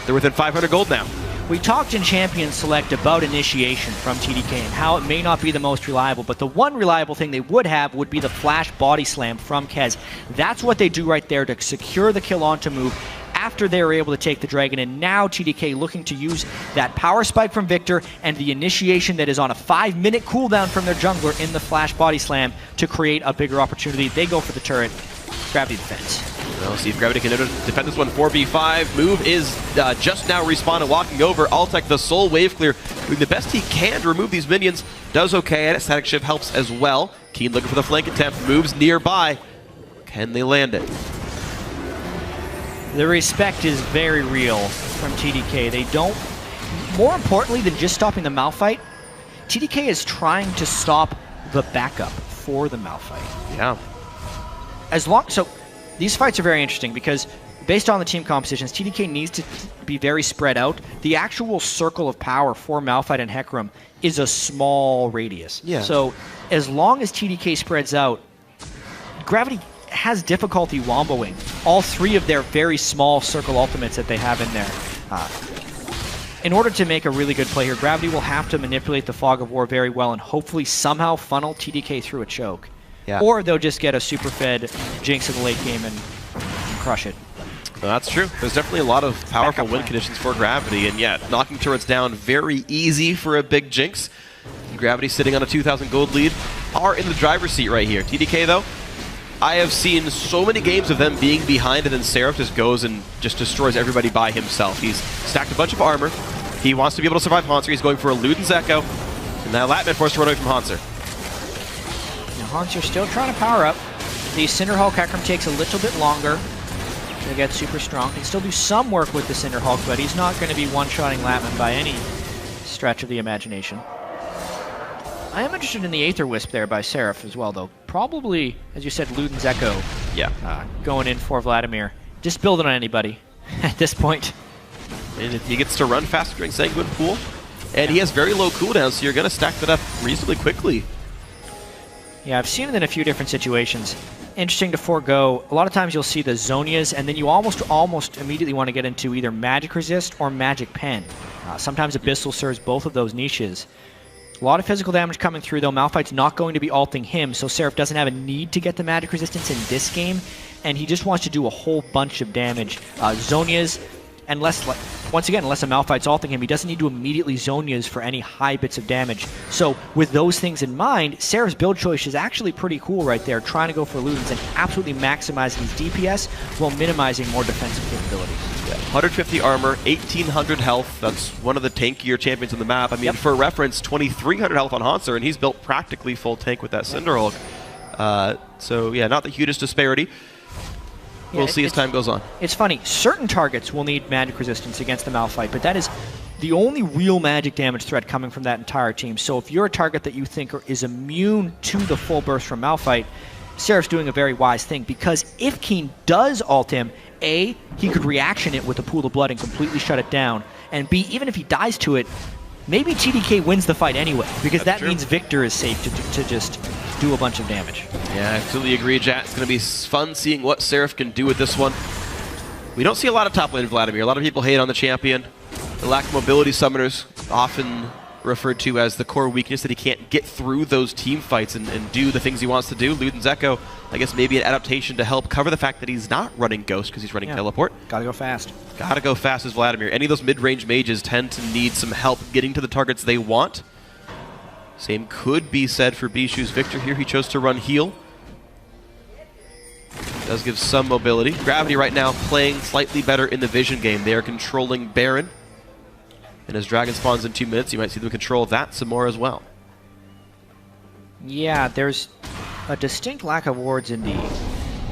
They're within 500 gold now. We talked in Champion Select about initiation from TDK and how it may not be the most reliable, but the one reliable thing they would have would be the flash body slam from Kez. That's what they do right there to secure the kill onto move after they were able to take the dragon, and now TDK looking to use that power spike from Victor and the initiation that is on a 5-minute cooldown from their jungler in the flash body slam to create a bigger opportunity. They go for the turret. Gravity defense. We'll see if Gravity can defend this one. 4v5. Move is just now respawned and walking over. Altec, the soul wave clear, doing the best he can to remove these minions. Does okay, and Static Shift helps as well. Keen looking for the flank attempt. Moves nearby. Can they land it? The respect is very real from TDK. They don't, more importantly than just stopping the Malphite, TDK is trying to stop the backup for the Malphite. Yeah. So these fights are very interesting because based on the team compositions, TDK needs to be very spread out. The actual circle of power for Malphite and Hecarim is a small radius. Yeah. So as long as TDK spreads out, Gravity has difficulty womboing all three of their very small circle ultimates that they have in there. In order to make a really good play here, Gravity will have to manipulate the Fog of War very well and hopefully somehow funnel TDK through a choke. Yeah. Or they'll just get a super fed Jinx in the late game and crush it. Well, that's true. There's definitely a lot of powerful win conditions for Gravity, and yeah, knocking turrets down very easy for a big Jinx. Gravity sitting on a 2,000 gold lead are in the driver's seat right here. TDK though, I have seen so many games of them being behind and then Seraph just goes and just destroys everybody by himself. He's stacked a bunch of armor. He wants to be able to survive Hanser. He's going for a Luden's Echo. And that Latman forced to run away from Hanser. Now Hanser still trying to power up. The Cinderhulk Hecarim takes a little bit longer to get super strong. Can still do some work with the Cinderhulk, but he's not going to be one-shotting Latman by any stretch of the imagination. I am interested in the Aether Wisp there by Seraph as well, though. Probably, as you said, Luden's Echo. Yeah. Going in for Vladimir. Just building on anybody at this point. And he gets to run faster during Sanguine Pool. And he has very low cooldown, so you're going to stack that up reasonably quickly. Yeah, I've seen it in a few different situations. Interesting to forego. A lot of times you'll see the Zonias, and then you almost immediately want to get into either Magic Resist or Magic Pen. Sometimes Abyssal serves both of those niches. A lot of physical damage coming through, though. Malphite's not going to be ulting him, so Seraph doesn't have a need to get the magic resistance in this game, and he just wants to do a whole bunch of damage. Zonias, once again, unless a Malphite's ulting him, he doesn't need to immediately Zonias for any high bits of damage. So with those things in mind, Seraph's build choice is actually pretty cool right there, trying to go for Ludens and absolutely maximizing his DPS while minimizing more defensive capabilities. 150 armor, 1,800 health. That's one of the tankier champions on the map. I mean, for reference, 2,300 health on Hanser, and he's built practically full tank with that Cinderhulk. So, yeah, not the hugest disparity. We'll see as time goes on. It's funny. Certain targets will need magic resistance against the Malphite, but that is the only real magic damage threat coming from that entire team. So if you're a target that you think is immune to the full burst from Malphite, Seraph's doing a very wise thing, because if Keen does ult him, A, he could reaction it with a pool of blood and completely shut it down, and B, even if he dies to it, maybe TDK wins the fight anyway, because that means Victor is safe to just do a bunch of damage. Yeah, I absolutely agree, Jat. It's going to be fun seeing what Seraph can do with this one. We don't see a lot of top lane Vladimir. A lot of people hate on the champion. The lack of mobility summoners, often referred to as the core weakness, that he can't get through those team fights and do the things he wants to do. Luden's Echo, I guess maybe an adaptation to help cover the fact that he's not running Ghost because he's running Teleport. Gotta go fast. Gotta go fast as Vladimir. Any of those mid-range mages tend to need some help getting to the targets they want. Same could be said for Bishu's Victor here. He chose to run heal. Does give some mobility. Gravity right now playing slightly better in the vision game. They are controlling Baron. And as Dragon spawns in 2 minutes, you might see them control that some more as well. Yeah, there's a distinct lack of wards in the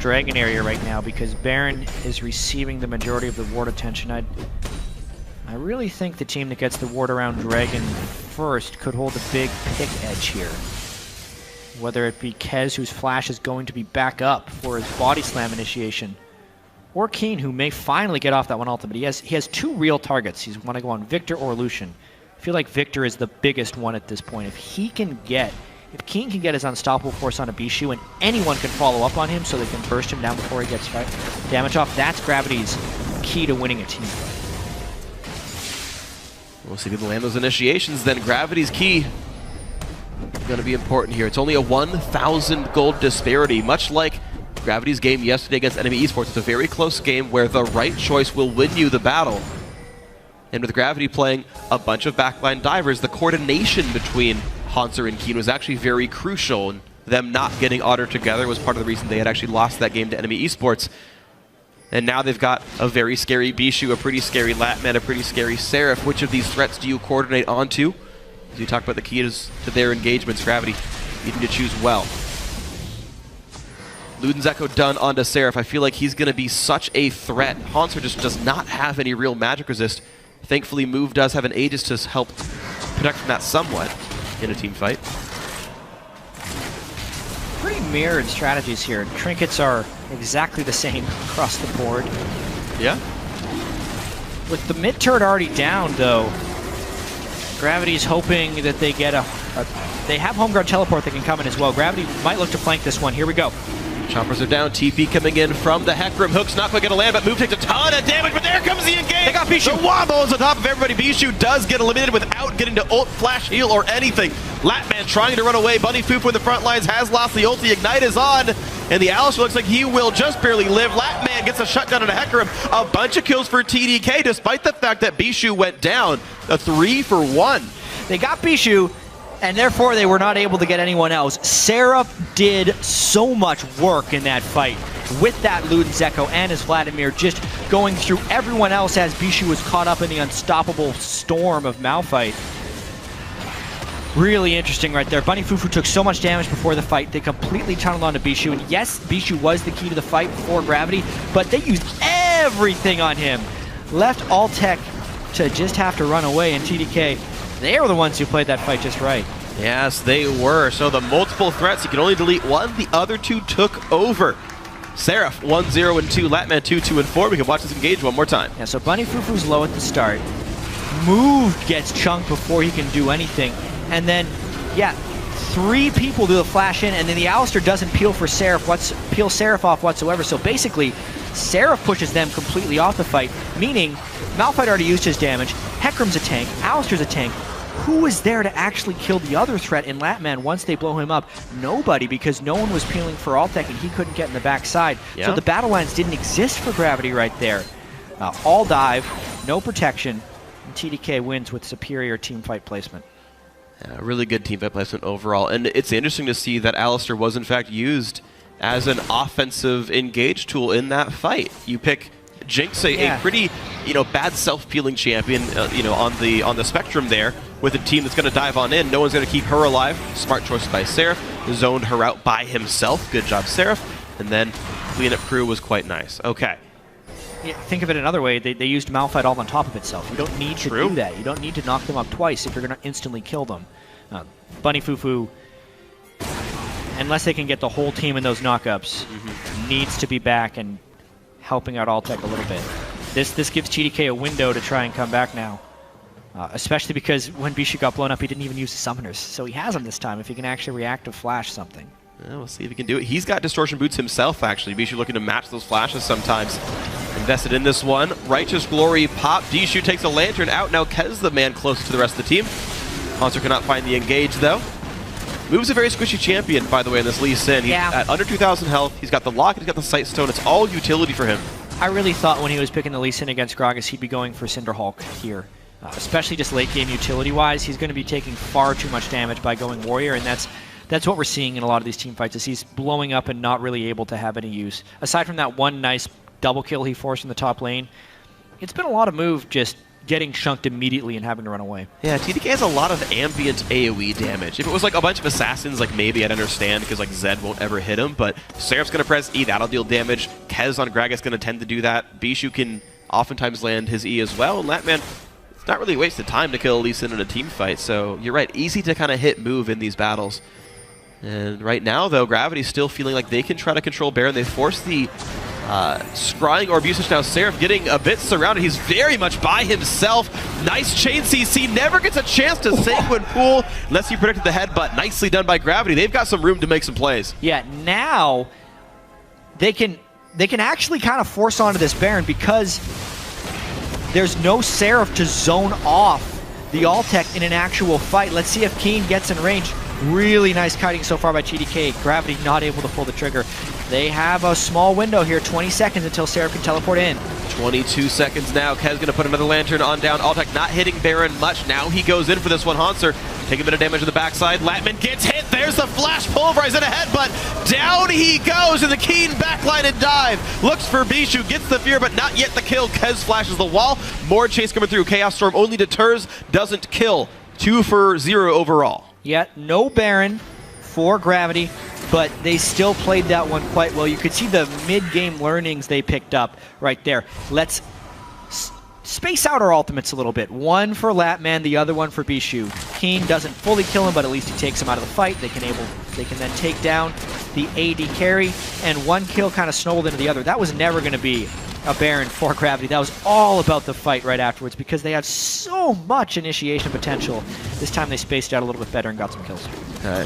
Dragon area right now because Baron is receiving the majority of the ward attention. I really think the team that gets the ward around Dragon first could hold a big pick edge here. Whether it be Kez, whose flash is going to be back up for his body slam initiation, or Keen, who may finally get off that one ultimate. He has two real targets. He's want to go on Victor or Lucian. I feel like Victor is the biggest one at this point. If Keen can get his unstoppable force on a Bishu and anyone can follow up on him so they can burst him down before he gets damage off, that's Gravity's key to winning a team fight. We'll see if we can land those initiations. Then Gravity's key going to be important here. It's only a 1,000 gold disparity, much like Gravity's game yesterday against Enemy Esports. It's a very close game where the right choice will win you the battle. And with Gravity playing a bunch of backline divers, the coordination between Hanser and Keen was actually very crucial. And them not getting Otter together was part of the reason they had actually lost that game to Enemy Esports. And now they've got a very scary Bishu, a pretty scary Latman, a pretty scary Seraph. Which of these threats do you coordinate onto? As you talk about the keys to their engagements, Gravity needing to choose well. Luden's Echo done onto Seraph. I feel like he's going to be such a threat. Hanser just does not have any real magic resist. Thankfully, Move does have an Aegis to help protect from that somewhat in a team fight. Pretty mirrored strategies here. Trinkets are exactly the same across the board. Yeah. With the mid turret already down, though, Gravity's hoping that they get they have home guard teleport that can come in as well. Gravity might look to flank this one. Here we go. Choppers are down. TP coming in from the Hecarim. Hook's not quite going to land, but Move takes a ton of damage, but there comes the engage! They got Bishu! The wobbles on top of everybody. Bishu does get eliminated without getting to ult, flash, heal, or anything. Latman trying to run away. Bunny Fufu in the front lines has lost the ulti. Ignite is on, and the Alistair looks like he will just barely live. Latman gets a shutdown on a Hecarim. A bunch of kills for TDK, despite the fact that Bishu went down. A 3-for-1. They got Bishu, and therefore they were not able to get anyone else. Seraph did so much work in that fight with that Luden's Echo and his Vladimir just going through everyone else as Bishu was caught up in the unstoppable storm of Malphite. Really interesting right there. Bunny Fufu took so much damage before the fight. They completely tunneled onto Bishu. And yes, Bishu was the key to the fight before Gravity, but they used everything on him. Left Altec to just have to run away, and TDK, they were the ones who played that fight just right. Yes, they were. So the multiple threats, you can only delete one. The other two took over. Seraph 1-0 and 2, Latman 2-2 and 4. We can watch this engage one more time. Yeah, so Bunny Fufu's low at the start. Move gets chunked before he can do anything. And then, yeah, 3 people do the flash in, and then the Alistair doesn't peel Seraph off whatsoever. So basically, Seraph pushes them completely off the fight, meaning Malphite already used his damage, Hecarim's a tank, Alistair's a tank. Who is there to actually kill the other threat in Latman once they blow him up? Nobody, because no one was peeling for Altec and he couldn't get in the backside. Yeah. So the battle lines didn't exist for Gravity right there. All dive, no protection, and TDK wins with superior teamfight placement. Yeah, really good teamfight placement overall. And it's interesting to see that Alistair was in fact used as an offensive engage tool in that fight. You pick Jinx, a pretty, bad self-peeling champion, on the spectrum there, with a team that's going to dive on in. No one's going to keep her alive. Smart choice by Seraph. Zoned her out by himself. Good job, Seraph. And then cleanup crew was quite nice. Okay. Yeah, think of it another way. They used Malphite all on top of itself. You don't need to do that. You don't need to knock them up twice if you're going to instantly kill them. Bunny Fufu, unless they can get the whole team in those knockups, needs to be back and helping out Altec a little bit. This gives TDK a window to try and come back now. Especially because when Bishu got blown up, he didn't even use the summoners. So he has them this time if he can actually react to flash something. Yeah, we'll see if he can do it. He's got distortion boots himself, actually. Bishu looking to match those flashes sometimes. Invested in this one. Righteous Glory pop. Bishu takes a lantern out. Now Kez the man closest to the rest of the team. Hanser cannot find the engage, though. Move's a very squishy champion, by the way, in this Lee Sin. He's at under 2,000 health. He's got the lock, he's got the sight stone. It's all utility for him. I really thought when he was picking the Lee Sin against Gragas, he'd be going for Cinderhulk here. Especially just late game utility-wise. He's going to be taking far too much damage by going Warrior, and that's what we're seeing in a lot of these team fights, is he's blowing up and not really able to have any use. Aside from that one nice double kill he forced in the top lane, it's been a lot of Move just getting chunked immediately and having to run away. Yeah, TDK has a lot of ambient AoE damage. If it was like a bunch of assassins, like maybe I'd understand because like Zed won't ever hit him, but Seraph's going to press E, that'll deal damage. Kez on Gragas going to tend to do that. Bishu can oftentimes land his E as well, and Latman, it's not really a waste of time to kill Lee Sin in a team fight, so you're right, easy to kind of hit Move in these battles. And right now, though, Gravity's still feeling like they can try to control Baron. They force the scrying Orb usage. Now Seraph getting a bit surrounded. He's very much by himself. Nice chain CC. Never gets a chance to Sanguine Pool unless he predicted the headbutt. Nicely done by Gravity. They've got some room to make some plays. Yeah, now they can actually kind of force onto this Baron because there's no Seraph to zone off the Alltech in an actual fight. Let's see if Keen gets in range. Really nice kiting so far by TDK. Gravity not able to pull the trigger. They have a small window here, 20 seconds until Seraph can teleport in. 22 seconds now. Kez going to put another lantern on down. Alltech not hitting Baron much. Now he goes in for this one. Hanser taking a bit of damage on the backside. Latman gets hit. There's the flash pulverize in ahead, but down he goes in the Keen backline and dive. Looks for Bishu, gets the fear, but not yet the kill. Kez flashes the wall. More chase coming through. Chaos Storm only deters, doesn't kill. 2 for 0 overall. Yet no Baron for Gravity, but they still played that one quite well. You could see the mid-game learnings they picked up right there. Let's space out our ultimates a little bit. One for Latman, the other one for Bishu. Keen doesn't fully kill him, but at least he takes him out of the fight. They can then take down the AD carry, and one kill kind of snowballed into the other. That was never going to be a Baron for Gravity. That was all about the fight right afterwards because they have so much initiation potential. This time they spaced out a little bit better and got some kills.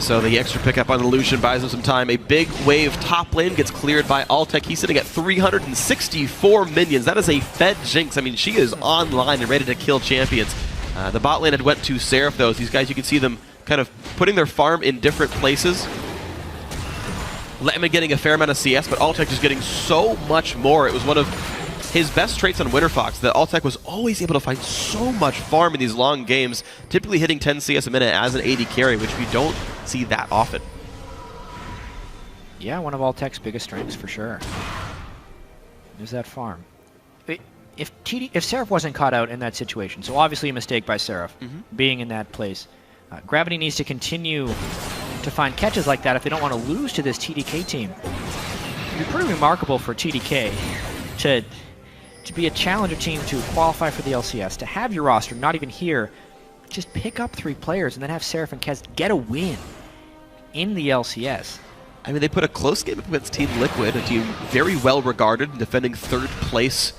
So the extra pickup on the Lucian buys him some time. A big wave top lane gets cleared by Alltech. He's sitting at 364 minions. That is a fed Jinx. I mean, she is online and ready to kill champions. The bot lane had went to Seraph, though. These guys, you can see them kind of putting their farm in different places. Lemon getting a fair amount of CS, but Alltech just getting so much more. It was one of his best traits on Winterfox, that Alltech was always able to find so much farm in these long games, typically hitting 10 CS a minute as an AD carry, which we don't see that often. Yeah, one of Alltech's biggest strengths for sure is that farm. If Seraph wasn't caught out in that situation, so obviously a mistake by Seraph being in that place, Gravity needs to continue to find catches like that if they don't want to lose to this TDK team. It'd be pretty remarkable for TDK to be a challenger team to qualify for the LCS, to have your roster not even here, just pick up 3 players and then have Seraph and Kez get a win in the LCS. I mean, they put a close game against Team Liquid, a team very well regarded, defending 3rd place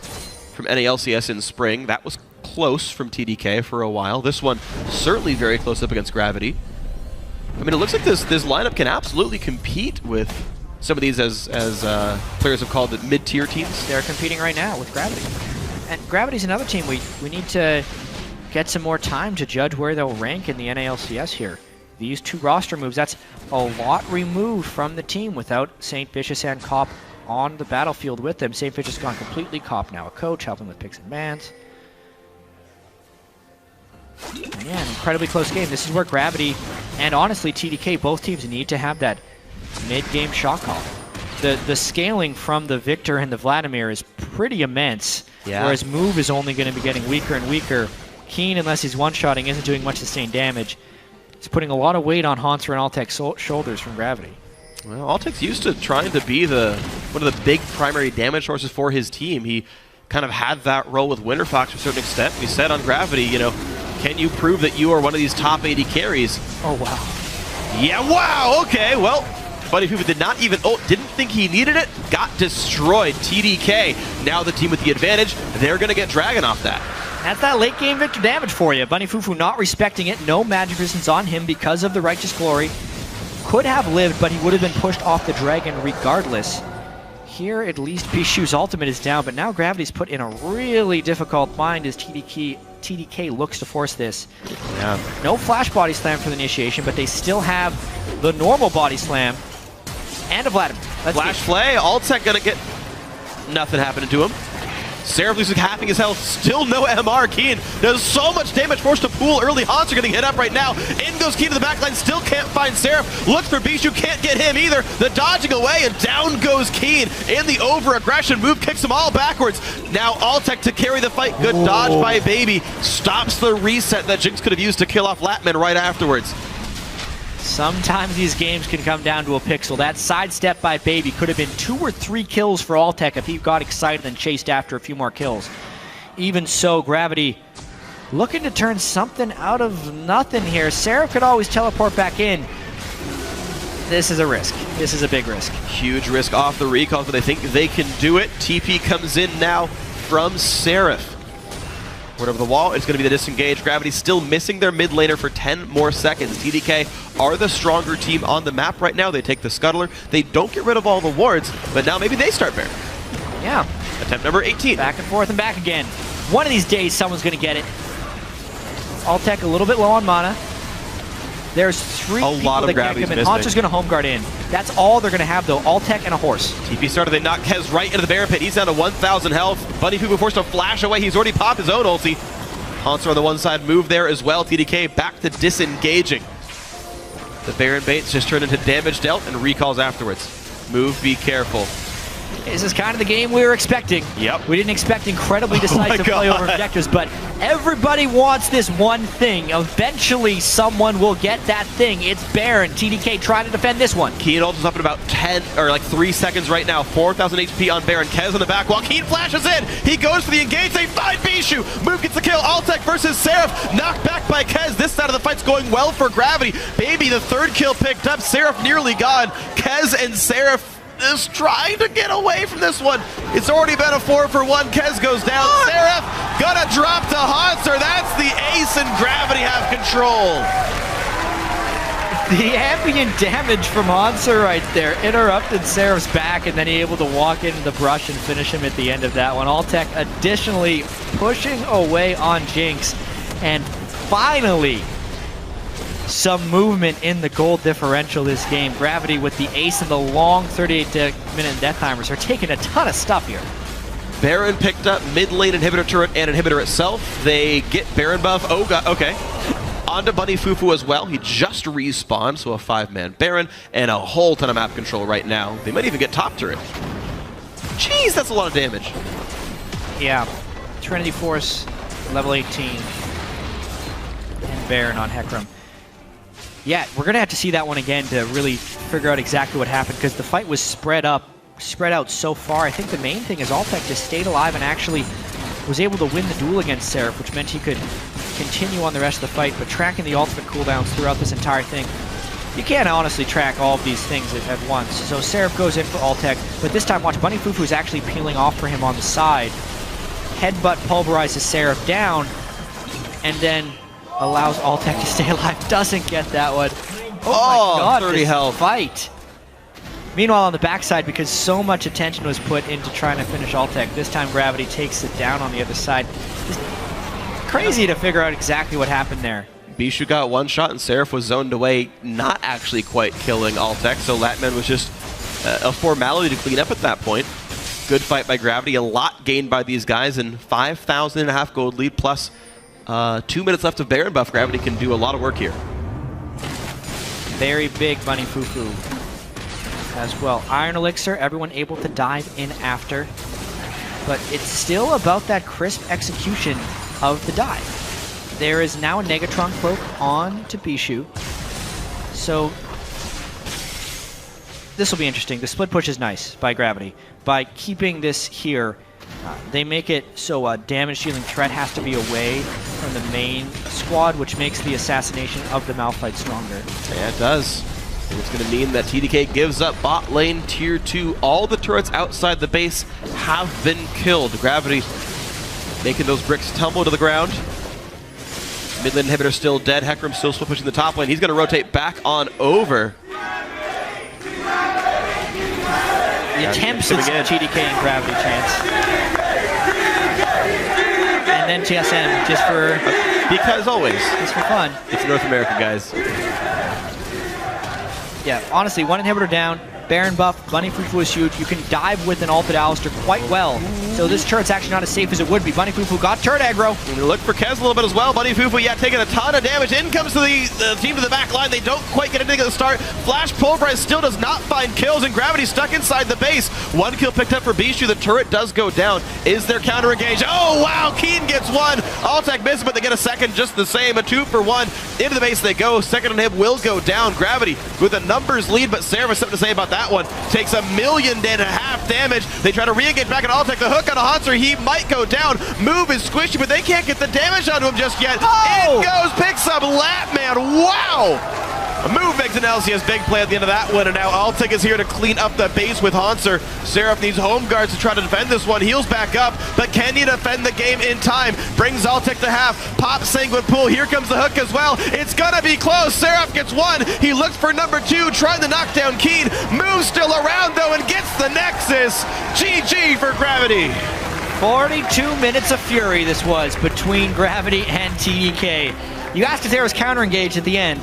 from NA LCS in spring. That was close from TDK for a while. This one certainly very close up against Gravity. I mean, it looks like this lineup can absolutely compete with some of these, as players have called it, mid-tier teams. They're competing right now with Gravity. And Gravity's another team we need to get some more time to judge where they'll rank in the NALCS here. These 2 roster moves, that's a lot removed from the team without St. Vicious and Cop on the battlefield with them. St. Vicious gone completely, Cop now a coach, helping with picks and bans. And yeah, an incredibly close game. This is where Gravity and honestly TDK, both teams need to have that mid-game shot call. The scaling from the Victor and the Vladimir is pretty immense, whereas Move is only going to be getting weaker and weaker. Keen, unless he's one-shotting, isn't doing much sustained damage. It's putting a lot of weight on Hanser and Alltech's shoulders from Gravity. Well, Alltech's used to trying to be one of the big primary damage sources for his team. He kind of had that role with Winterfox to a certain extent. We said on Gravity, you know, can you prove that you are one of these top 80 carries? Oh, wow. Yeah, wow, okay, well, Buddy Fufu did not even didn't think he needed it, got destroyed. TDK, now the team with the advantage, they're going to get Dragon off that. That's that late game Victor damage for you. Bunny Fufu not respecting it, no magic resistance on him because of the Righteous Glory. Could have lived, but he would have been pushed off the Dragon regardless. Here, at least Bishu's ultimate is down, but now Gravity's put in a really difficult bind as TDK looks to force this. Yeah. No flash body slam for the initiation, but they still have the normal body slam and a Vladimir. Flash play, Alltech gonna get nothing happening to him. Seraph losing halving his health, still no MR. Keen does so much damage, forced to pool early. Hanser getting hit up right now. In goes Keen to the backline, still can't find Seraph. Looks for Bishu, can't get him either. The dodging away, and down goes Keen. In the over-aggression, Move kicks them all backwards. Now Alltech to carry the fight. Good dodge by Baby. Stops the reset that Jinx could have used to kill off Latman right afterwards. Sometimes these games can come down to a pixel. That sidestep by Baby could have been 2 or 3 kills for Alltech if he got excited and chased after a few more kills. Even so, Gravity looking to turn something out of nothing here. Seraph could always teleport back in. This is a risk. This is a big risk. Huge risk off the recall, but they think they can do it. TP comes in now from Seraph. Word over the wall, it's going to be the disengage. Gravity still missing their mid laner for 10 more seconds. TDK are the stronger team on the map right now. They take the scuttler. They don't get rid of all the wards, but now maybe they start Baron. Yeah. Attempt number 18. Back and forth and back again. One of these days, someone's going to get it. Altec a little bit low on mana. There's 3 people lot of that can't gravity's come in. missing. Haunter's going to home guard in. That's all they're going to have, though. Altec and a horse. TP started, they knock Kez right into the Baron Pit. He's down to 1,000 health. Bunny Fufu forced to flash away. He's already popped his own ulti. Haunter on the one side, move there as well. TDK back to disengaging. The Baron baits just turned into damage dealt and recalls afterwards. Move, be careful. This is kind of the game we were expecting. Yep. We didn't expect incredibly decisive play over objectives, but everybody wants this one thing. Eventually, someone will get that thing. It's Baron. TDK trying to defend this one. Keen ult is up in about 10 or like 3 seconds right now. 4,000 HP on Baron. Kez on the back wall. Keen flashes in. He goes for the engage. They find Bishu. Move gets the kill. Altec versus Seraph. Knocked back by Kez. This side of the fight's going well for Gravity. Baby, the 3rd kill picked up. Seraph nearly gone. Kez and Seraph is trying to get away from this one. It's already been a 4-for-1. Kez goes down. Seraph gonna drop to Haunter. That's the ace, and Gravity have control. The ambient damage from Haunter right there interrupted Seraph's back, and then he able to walk into the brush and finish him at the end of that one. Altec additionally pushing away on Jinx, and finally some movement in the gold differential this game. Gravity with the ace and the long 38-minute death timers are taking a ton of stuff here. Baron picked up mid lane inhibitor turret and inhibitor itself. They get Baron buff. Oh god, okay. Onto Bunny Fufu as well. He just respawned, so a 5-man Baron and a whole ton of map control right now. They might even get top turret. Jeez, that's a lot of damage. Yeah, Trinity Force, level 18, and Baron on Hecarim. Yeah, we're going to have to see that one again to really figure out exactly what happened, because the fight was spread out so far. I think the main thing is Altec just stayed alive and actually was able to win the duel against Seraph, which meant he could continue on the rest of the fight, but tracking the ultimate cooldowns throughout this entire thing, you can't honestly track all of these things at once. So Seraph goes in for Altec, but this time watch Bunny Fufu is actually peeling off for him on the side. Headbutt pulverizes Seraph down, and then allows Altec to stay alive. Doesn't get that one. Oh my god, 30 health. Fight. Meanwhile, on the backside, because so much attention was put into trying to finish Altec, this time Gravity takes it down on the other side. It's crazy to figure out exactly what happened there. Bishu got one shot and Seraph was zoned away, not actually quite killing Altec, so Latman was just a formality to clean up at that point. Good fight by Gravity, a lot gained by these guys, and 5,500 gold lead plus 2 minutes left of Baron buff. Gravity can do a lot of work here. Very big Bunny Fufu as well. Iron Elixir, everyone able to dive in after. But it's still about that crisp execution of the dive. There is now a Negatron Cloak on to Bishu. So this will be interesting. The split push is nice by Gravity. By keeping this here, they make it so a damage dealing threat has to be away from the main squad, which makes the assassination of the Malphite stronger. Yeah, it does. And it's going to mean that TDK gives up bot lane tier 2. All the turrets outside the base have been killed. Gravity making those bricks tumble to the ground. Mid lane inhibitor still dead. Hecarim still split pushing the top lane. He's going to rotate back on over. The attempts at TDK and Gravity chance. And then TSM, just for... Because always. Just for fun. It's North America, guys. Yeah, honestly, one inhibitor down. Baron buff, Bunny Fufu is huge. You can dive with an ulted Alistar quite well. So this turret's actually not as safe as it would be. Bunny Fufu got turret aggro. And look for Kez a little bit as well. Bunny Fufu, yeah, taking a ton of damage. In comes to the team to the back line. They don't quite get anything at the start. Flash Pulverize still does not find kills, and Gravity stuck inside the base. One kill picked up for Bishu. The turret does go down. Is there counter engage? Oh, wow, Keen gets one. Altec misses, but they get a second just the same. A 2-for-1. Into the base they go. Second inhib will go down. Gravity with a numbers lead, but Sarah has something to say about that one. Takes 1.5 million damage. They try to re-engage back at Altec. The hook on a Haunter. He might go down. Move is squishy, but they can't get the damage onto him just yet. Oh! In goes, picks up Latman. Wow! A move makes an LCS big play at the end of that one, and now Altec is here to clean up the base with Haunter. Seraph needs home guards to try to defend this one. Heals back up, but can he defend the game in time? Brings Altec to half. Pop Sanguine Pool. Here comes the hook as well. It's gonna be close. Seraph gets one. He looks for number 2, trying to knock down Keen. Moves still around though and gets the Nexus. GG for Gravity. 42 minutes of fury this was between Gravity and TDK. You asked if there was counter-engage at the end.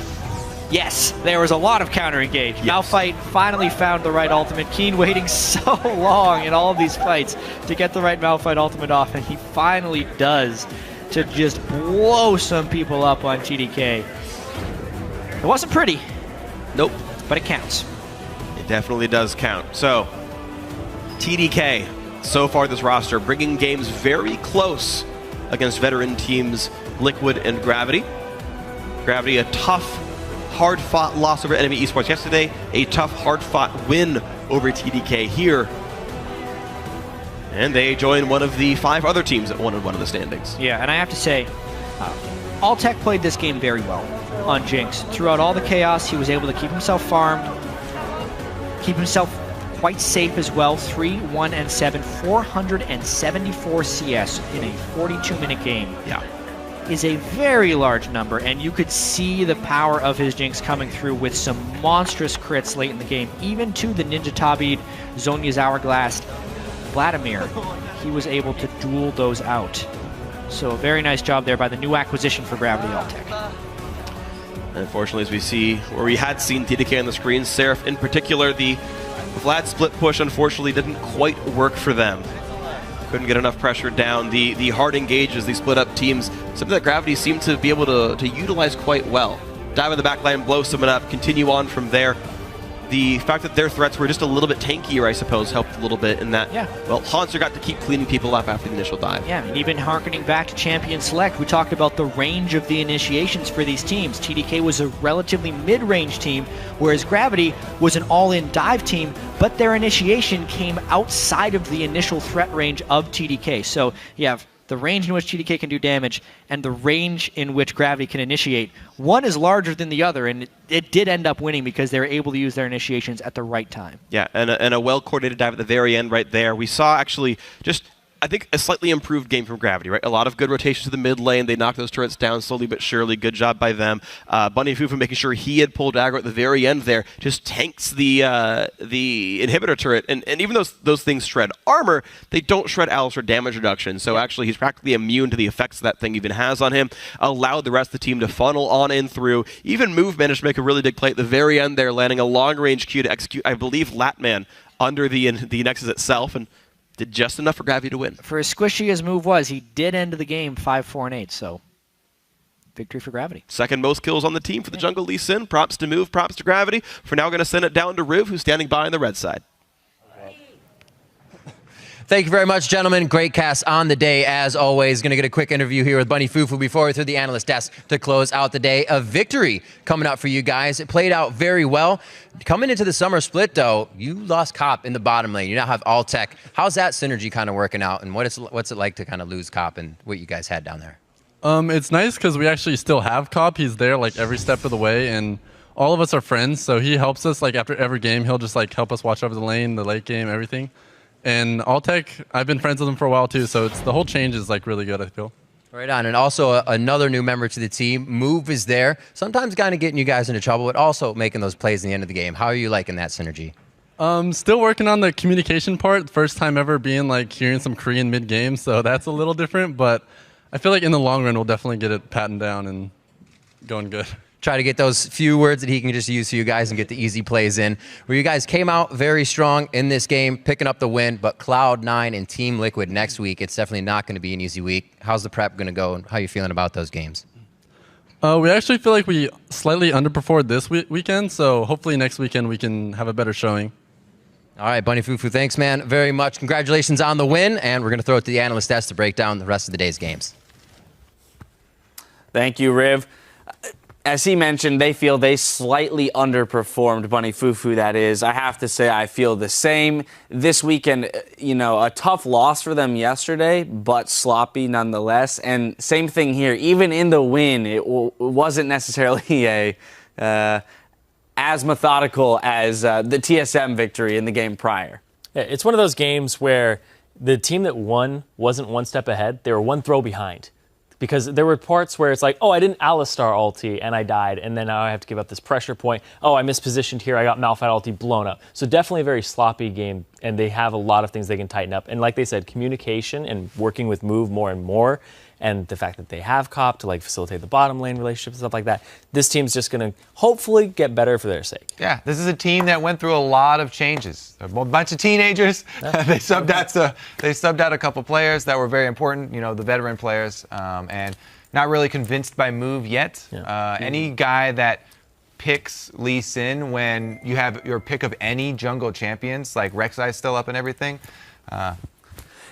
Yes, there was a lot of counter-engage. Yes. Malphite finally found the right ultimate. Keen waiting so long in all of these fights to get the right Malphite ultimate off, and he finally does, to just blow some people up on TDK. It wasn't pretty. Nope. But it counts. It definitely does count. So, TDK, so far this roster, bringing games very close against veteran teams Liquid and Gravity. Gravity, a tough, hard-fought loss over Enemy Esports yesterday, a tough, hard-fought win over TDK here. And they join one of the 5 other teams that won in one of the standings. Yeah, and I have to say, Alltech played this game very well on Jinx. Throughout all the chaos, he was able to keep himself farmed, keep himself quite safe as well. 3, 1, and 7, 474 CS in a 42-minute game. Yeah. Is a very large number, and you could see the power of his Jinx coming through with some monstrous crits late in the game, even to the Ninja Tabid, Zhonya's Hourglass, Vladimir. He was able to duel those out. So a very nice job there by the new acquisition for Gravity Alltech. Unfortunately, as we see, where we had seen TDK on the screen, Seraph in particular, the Vlad split push unfortunately didn't quite work for them. Couldn't get enough pressure down. The hard engages, these split up teams, something that Gravity seemed to be able to utilize quite well. Dive in the back line, blow someone up, continue on from there. The fact that their threats were just a little bit tankier, I suppose, helped a little bit in that, well, Hanser got to keep cleaning people up after the initial dive. Yeah, and even harkening back to Champion Select, we talked about the range of the initiations for these teams. TDK was a relatively mid-range team, whereas Gravity was an all-in dive team, but their initiation came outside of the initial threat range of TDK. So you have the range in which TDK can do damage, and the range in which Gravity can initiate. One is larger than the other, and it did end up winning because they were able to use their initiations at the right time. Yeah, and a well-coordinated dive at the very end right there. We saw actually just, I think, a slightly improved game from Gravity, right? A lot of good rotations to the mid lane. They knocked those turrets down slowly but surely. Good job by them. Bunny Fufu making sure he had pulled aggro at the very end there. Just tanks the inhibitor turret. And even though those things shred armor, they don't shred Alistair damage reduction. So actually, he's practically immune to the effects that thing even has on him. Allowed the rest of the team to funnel on in through. Even Move managed to make a really big play at the very end there, landing a long-range Q to execute, I believe, Latman under the Nexus itself. And did just enough for Gravity to win. For as squishy as Move was, he did end the game 5-4-8, so victory for Gravity. Second most kills on the team for the jungle Lee Sin. Props to Move, props to Gravity. For now, going to send it down to Riv, who's standing by on the red side. Thank you very much, gentlemen. Great cast on the day, as always. Going to get a quick interview here with Bunny Fufu before we throw the analyst desk to close out the day. A victory coming up for you guys. It played out very well. Coming into the summer split, though, you lost Cop in the bottom lane. You now have Alltech. How's that synergy kind of working out, and what's it like to kind of lose Cop and what you guys had down there? It's nice because we actually still have Cop. He's there like every step of the way, and all of us are friends, so he helps us like after every game. He'll just like help us watch over the lane, the late game, everything. And Alltech, I've been friends with him for a while too, so the whole change is like really good, I feel. Right on. And also another new member to the team, Move, is there. Sometimes kind of getting you guys into trouble, but also making those plays in the end of the game. How are you liking that synergy? Still working on the communication part. First time ever being like hearing some Korean mid-game, so that's a little different, but I feel like in the long run we'll definitely get it patted down and going good. Try to get those few words that he can just use for you guys and get the easy plays in. Where you guys came out very strong in this game, picking up the win, but Cloud9 and Team Liquid next week, it's definitely not going to be an easy week. How's the prep going to go, and how are you feeling about those games? We actually feel like we slightly underperformed this weekend, so hopefully next weekend we can have a better showing. All right, Bunny Fufu, thanks, man, very much. Congratulations on the win, and we're going to throw it to the analyst desk to break down the rest of the day's games. Thank you, Riv. As he mentioned, they feel they slightly underperformed, Bunny Fufu, that is. I have to say I feel the same. This weekend, you know, a tough loss for them yesterday, but sloppy nonetheless. And same thing here. Even in the win, it wasn't necessarily as methodical as the TSM victory in the game prior. Yeah, it's one of those games where the team that won wasn't one step ahead. They were one throw behind. because there were parts where it's like, oh, I didn't Alistar ulti and I died, and then now I have to give up this pressure point. Oh, I mispositioned here, I got Malphite ulti blown up. So definitely a very sloppy game, and they have a lot of things they can tighten up. And like they said, communication and working with Move more and more, and the fact that they have Cop to like facilitate the bottom lane relationships and stuff like that, this team's just going to hopefully get better for their sake. Yeah, this is a team that went through a lot of changes. A bunch of teenagers. They subbed out a couple players that were very important, you know, the veteran players, and not really convinced by Move yet. Yeah. Any guy that picks Lee Sin when you have your pick of any jungle champions, like Rek'Sai's still up and everything.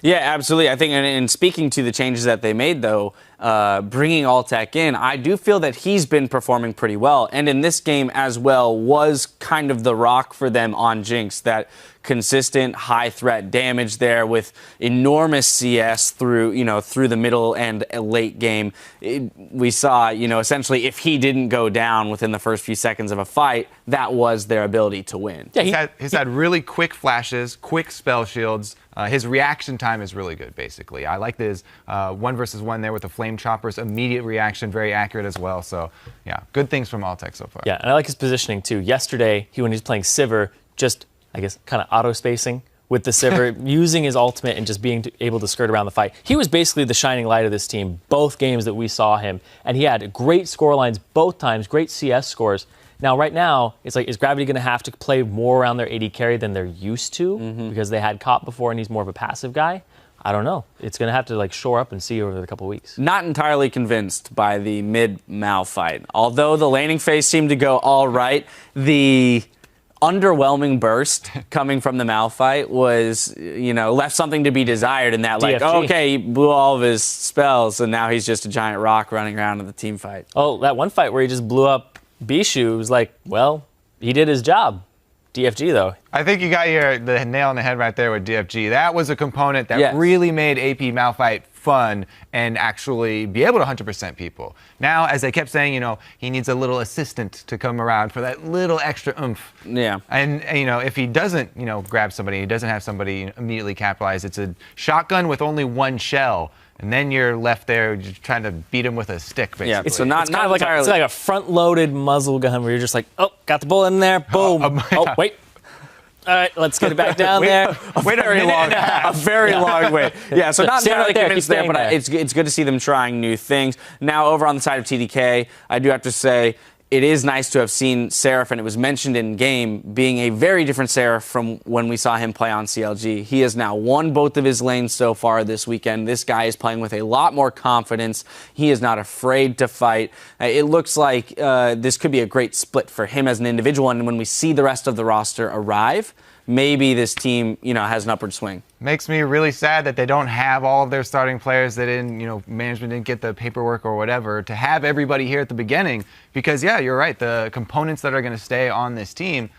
Yeah, absolutely. I think, and speaking to the changes that they made, though, bringing Altec in, I do feel that he's been performing pretty well. And in this game as well was kind of the rock for them on Jinx, that consistent high threat damage there with enormous CS through the middle and late game. We saw, essentially if he didn't go down within the first few seconds of a fight, that was their ability to win. Yeah, he's had really quick flashes, quick spell shields. His reaction time is really good, basically. I like his 1v1 there with the Flame Choppers. Immediate reaction, very accurate as well. So, yeah, good things from Altec so far. Yeah, and I like his positioning, too. Yesterday, when he was playing Sivir, just, I guess, kind of auto-spacing with the Sivir, using his ultimate and just being able to skirt around the fight. He was basically the shining light of this team, both games that we saw him. And he had great score lines both times, great CS scores. Now, right now, it's like, is Gravity going to have to play more around their AD carry than they're used to because they had Cop before and he's more of a passive guy? I don't know. It's going to have to like shore up and see over the couple of weeks. Not entirely convinced by the mid-Mal fight. Although the laning phase seemed to go all right, the underwhelming burst coming from the Mal fight was, left something to be desired in that, like, okay, he blew all of his spells and now he's just a giant rock running around in the team fight. Oh, that one fight where he just blew up Bishu was like, well, he did his job. DFG, though. I think you got the nail on the head right there with DFG. That was a component that really made AP Malphite fun and actually be able to 100% people. Now, as I kept saying, he needs a little assistant to come around for that little extra oomph. Yeah. And, if he doesn't, grab somebody, he doesn't have somebody immediately capitalize, it's a shotgun with only one shell. And then you're left there just trying to beat him with a stick, basically. Yeah, so not like it's like a front-loaded muzzle gun where you're just like, oh, got the bullet in there, boom. Oh, wait. All right, let's get it back down there. A very long wait. Yeah, so not entirely convinced there, but it's good to see them trying new things. Now, over on the side of TDK, I do have to say, it is nice to have seen Seraph, and it was mentioned in game, being a very different Seraph from when we saw him play on CLG. He has now won both of his lanes so far this weekend. This guy is playing with a lot more confidence. He is not afraid to fight. It looks like this could be a great split for him as an individual, and when we see the rest of the roster arrive, maybe this team, has an upward swing. Makes me really sad that they don't have all of their starting players. They didn't, management didn't get the paperwork or whatever to have everybody here at the beginning. Because, yeah, you're right. The components that are going to stay on this team,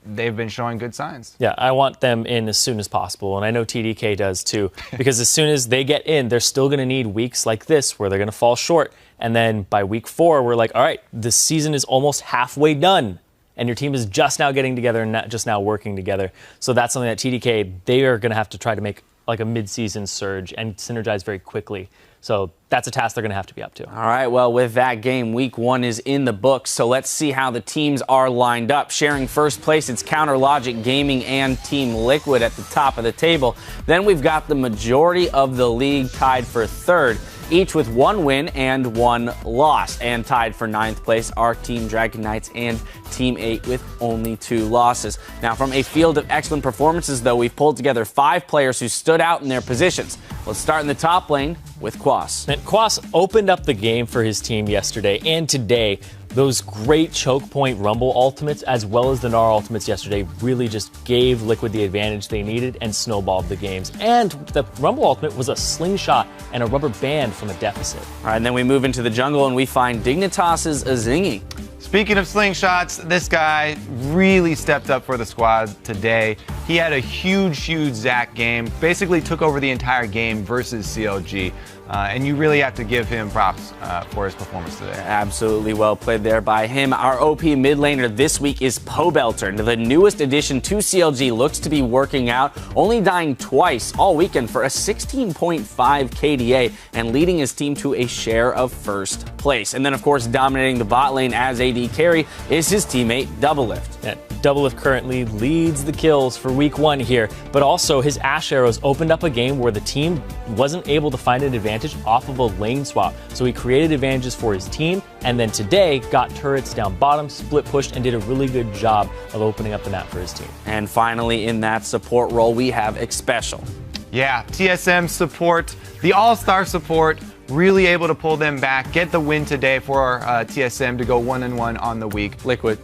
they've been showing good signs. Yeah, I want them in as soon as possible. And I know TDK does too. Because as soon as they get in, they're still going to need weeks like this where they're going to fall short. And then by week 4, we're like, all right, this season is almost halfway done. And your team is just now getting together and not just now working together. So that's something that TDK, they are going to have to try to make like a mid-season surge and synergize very quickly. So that's a task they're going to have to be up to. All right, well, with that game, week 1 is in the books. So let's see how the teams are lined up. Sharing first place, it's Counter Logic Gaming and Team Liquid at the top of the table. Then we've got the majority of the league tied for third, each with 1 win and 1 loss. And tied for 9th place are Team Dragon Knights and Team 8 with only 2 losses. Now, from a field of excellent performances, though, we've pulled together 5 players who stood out in their positions. Let's start in the top lane with Quas. And Quas opened up the game for his team yesterday and today. Those great choke point Rumble ultimates as well as the Gnar ultimates yesterday really just gave Liquid the advantage they needed and snowballed the games. And the Rumble ultimate was a slingshot and a rubber band from a deficit. All right, and then we move into the jungle and we find Dignitas's Azingi. Speaking of slingshots, this guy really stepped up for the squad today. He had a huge Zac game, basically took over the entire game versus CLG. And you really have to give him props for his performance today. Absolutely well played there by him. Our OP mid laner this week is Pobelter. The newest addition to CLG looks to be working out, only dying twice all weekend for a 16.5 KDA and leading his team to a share of first place. And then, of course, dominating the bot lane as AD carry is his teammate Doublelift. Yeah, Doublelift currently leads the kills for week 1 here, but also his Ash Arrows opened up a game where the team wasn't able to find an advantage off of a lane swap. So he created advantages for his team, and then today got turrets down bottom, split pushed, and did a really good job of opening up the map for his team. And finally, in that support role, we have Xpecial. Yeah, TSM support, the all-star support, really able to pull them back, get the win today for TSM to go 1-1 on the week. Liquid.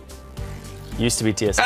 Used to be TSM.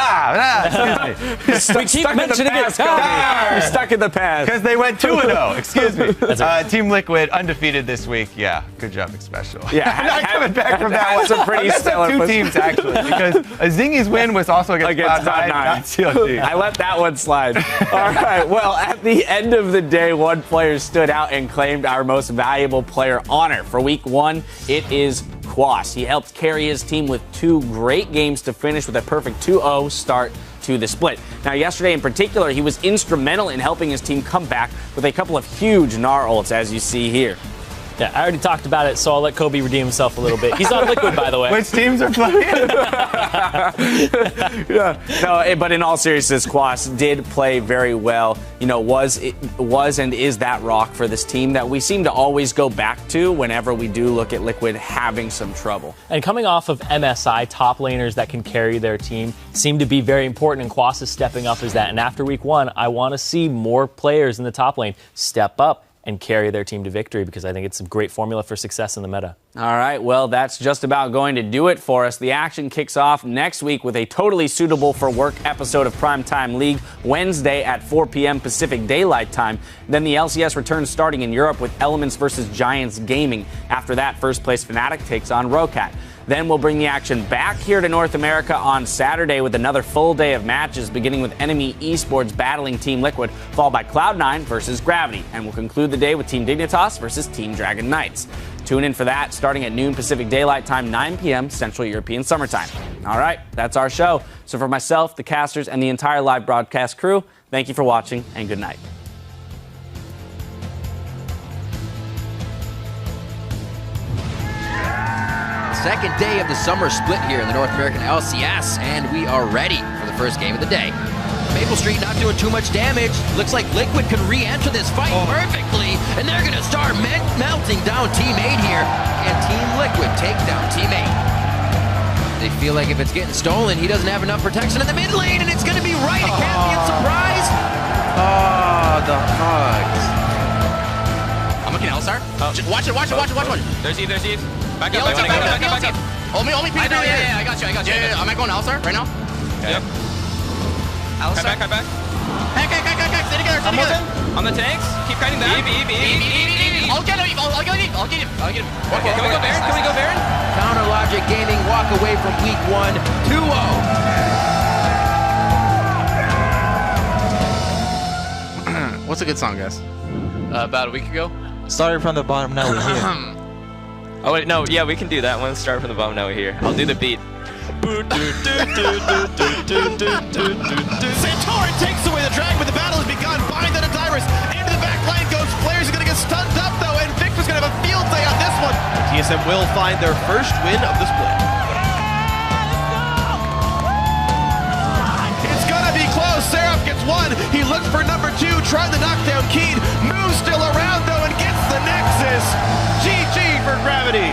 Excuse me. We keep mentioning it. We're stuck in the past. Because they went 2-0. Excuse me. Team Liquid undefeated this week. Yeah, good job, Xpecial. Yeah, not coming back from that one. That's a pretty stellar two teams actually, because Zingy's win was also against Cloud9, not CLG. I let that one slide. All right. Well, at the end of the day, one player stood out and claimed our most valuable player honor for week 1. It is Quas. He helped carry his team with 2 great games to finish with a perfect 2-0 start to the split. Now, yesterday in particular, he was instrumental in helping his team come back with a couple of huge Gnar ults, as you see here. Yeah, I already talked about it, so I'll let Kobe redeem himself a little bit. He's on Liquid, by the way. Which teams are playing? Yeah. No, but in all seriousness, Quas did play very well. You know, was and is that rock for this team that we seem to always go back to whenever we do look at Liquid having some trouble. And coming off of MSI, top laners that can carry their team seem to be very important, and Quas is stepping up as that. And after week 1, I want to see more players in the top lane step up and carry their team to victory, because I think it's a great formula for success in the meta. All right, well, that's just about going to do it for us. The action kicks off next week with a totally suitable for work episode of Primetime League, Wednesday at 4 p.m. Pacific Daylight Time. Then the LCS returns starting in Europe with Elements versus Giants Gaming. After that, first place Fnatic takes on Rocat. Then we'll bring the action back here to North America on Saturday with another full day of matches, beginning with Enemy Esports battling Team Liquid, followed by Cloud9 versus Gravity. And we'll conclude the day with Team Dignitas versus Team Dragon Knights. Tune in for that starting at noon Pacific Daylight Time, 9 p.m. Central European Summertime. All right, that's our show. So for myself, the casters, and the entire live broadcast crew, thank you for watching and good night. Second day of the summer split here in the North American LCS, and we are ready for the first game of the day. Maple Street not doing too much damage. Looks like Liquid could re-enter this fight perfectly, and they're gonna start melting down Team 8 here. And Team Liquid take down Team 8. They feel like if it's getting stolen, he doesn't have enough protection in the mid lane, and it's gonna be right. It can't be a surprise. Oh, the hugs. I'm looking at L-Star. Watch it. There's Eve. Back up. Hold me. Yeah, I got you. Yeah, am I going L-Star right now? Okay. Yep. L-Star. Cut back. Heck. Stay together. On the tanks. Keep kiting that. Eve. I'll get him. Okay, can we go Baron? Counter Logic Gaming walk away from week 1, 2-0. What's a good song, guys? About a week ago. Started from the bottom, now we're here. Oh wait, no, yeah, we can do that one. Start from the bottom, now we're here. I'll do the beat. Santorin takes away the drag, but the battle has begun. Bind that Dyrus into the back lane goes. Players are going to get stunned up though, and Victor's going to have a field day on this one. TSM will find their first win of the split. It's going to be close. Seraph gets 1. He looks for number 2, trying the knockdown. Keen moves still around though and gets the Nexus. GG for Gravity.